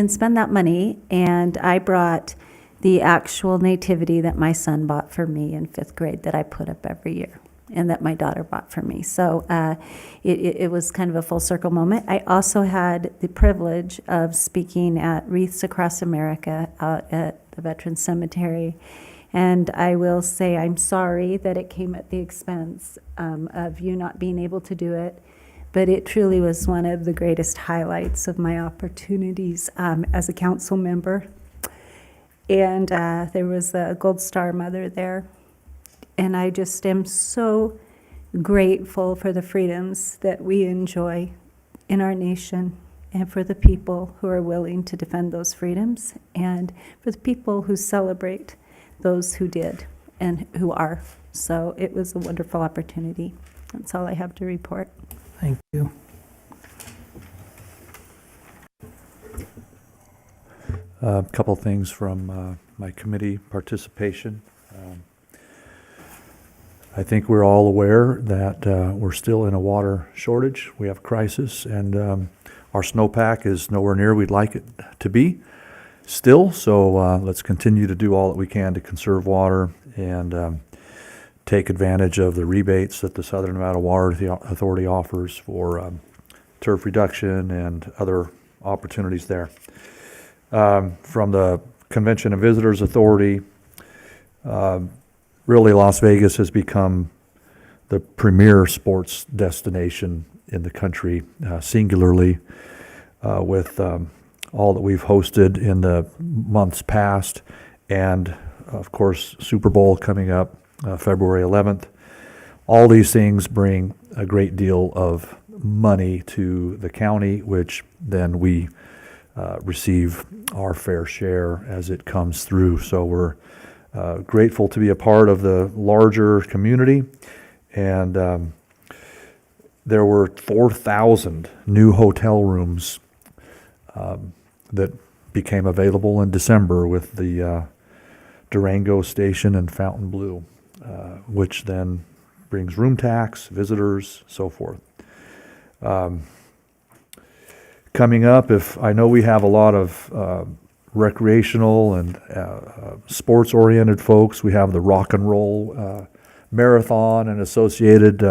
spend that money. And I brought the actual nativity that my son bought for me in 5th grade that I put up every year. and that my daughter bought for me. So it was kind of a full circle moment. I also had the privilege of speaking at Wreaths Across America out at the Veterans Cemetery. And I will say I'm sorry that it came at the expense of you not being able to do it. But it truly was one of the greatest highlights of my opportunities as a council member. And there was a Gold Star mother there. And I just am so grateful for the freedoms that we enjoy in our nation, and for the people who are willing to defend those freedoms, and for the people who celebrate those who did and who are. So it was a wonderful opportunity. That's all I have to report. Thank you. A couple things from my committee participation. I think we're all aware that we're still in a water shortage. We have a crisis, and our snowpack is nowhere near we'd like it to be still. So let's continue to do all that we can to conserve water and take advantage of the rebates that the Southern Nevada Water Authority offers for turf reduction and other opportunities there. From the Convention and Visitors Authority, really Las Vegas has become the premier sports destination in the country, singularly, with all that we've hosted in the months past, and of course Super Bowl coming up February 11th. All these things bring a great deal of money to the county, which then we receive our fair share as it comes through. So we're grateful to be a part of the larger community. And there were 4,000 new hotel rooms that became available in December with the Durango Station and Fontainebleau, which then brings room tax, visitors, so forth. Coming up, I know we have a lot of recreational and sports-oriented folks. We have the Rock and Roll Marathon and associated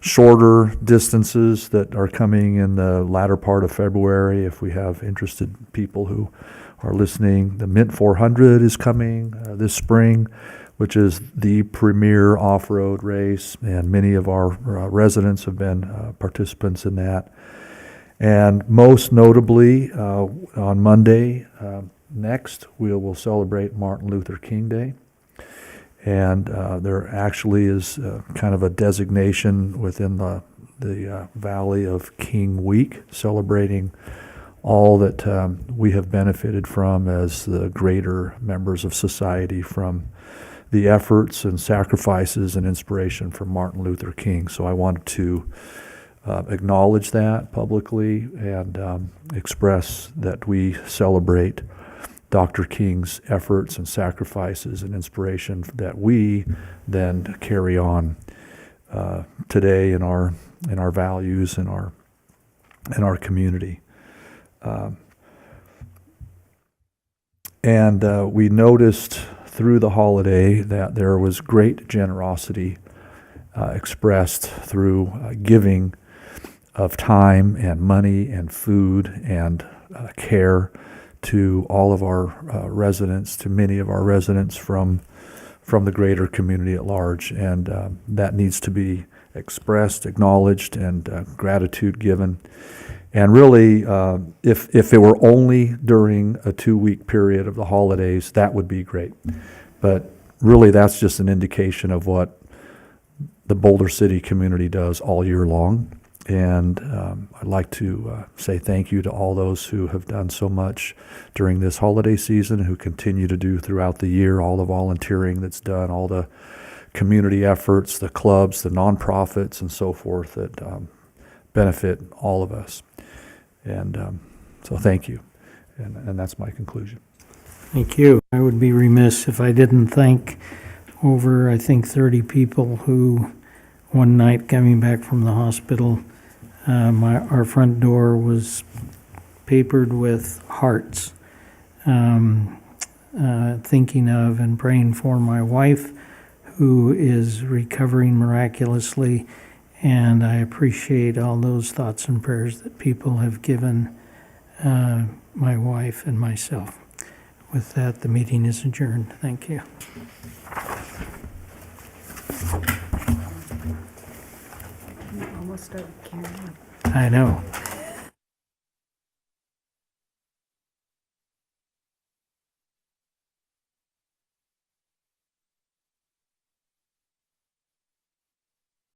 shorter distances that are coming in the latter part of February. If we have interested people who are listening, the Mint 400 is coming this spring, which is the premier off-road race, and many of our residents have been participants in that. And most notably, on Monday next, we will celebrate Martin Luther King Day. And there actually is kind of a designation within the Valley of King Week, celebrating all that we have benefited from as the greater members of society from the efforts and sacrifices and inspiration from Martin Luther King. So I wanted to acknowledge that publicly and express that we celebrate Dr. King's efforts and sacrifices and inspiration that we then carry on today in our values and our community. And we noticed through the holiday that there was great generosity expressed through giving of time and money and food and care to all of our residents, to many of our residents from the greater community at large. And that needs to be expressed, acknowledged, and gratitude given. And really, if it were only during a 2-week period of the holidays, that would be great. But really, that's just an indication of what the Boulder City community does all year long. And I'd like to say thank you to all those who have done so much during this holiday season, who continue to do throughout the year, all the volunteering that's done, all the community efforts, the clubs, the nonprofits, and so forth that benefit all of us. And so thank you. And that's my conclusion. Thank you. I would be remiss if I didn't thank over, I think, 30 people who, one night coming back from the hospital, our front door was papered with hearts, thinking of and praying for my wife, who is recovering miraculously, and I appreciate all those thoughts and prayers that people have given my wife and myself. With that, the meeting is adjourned. Thank you. Almost started carrying. I know.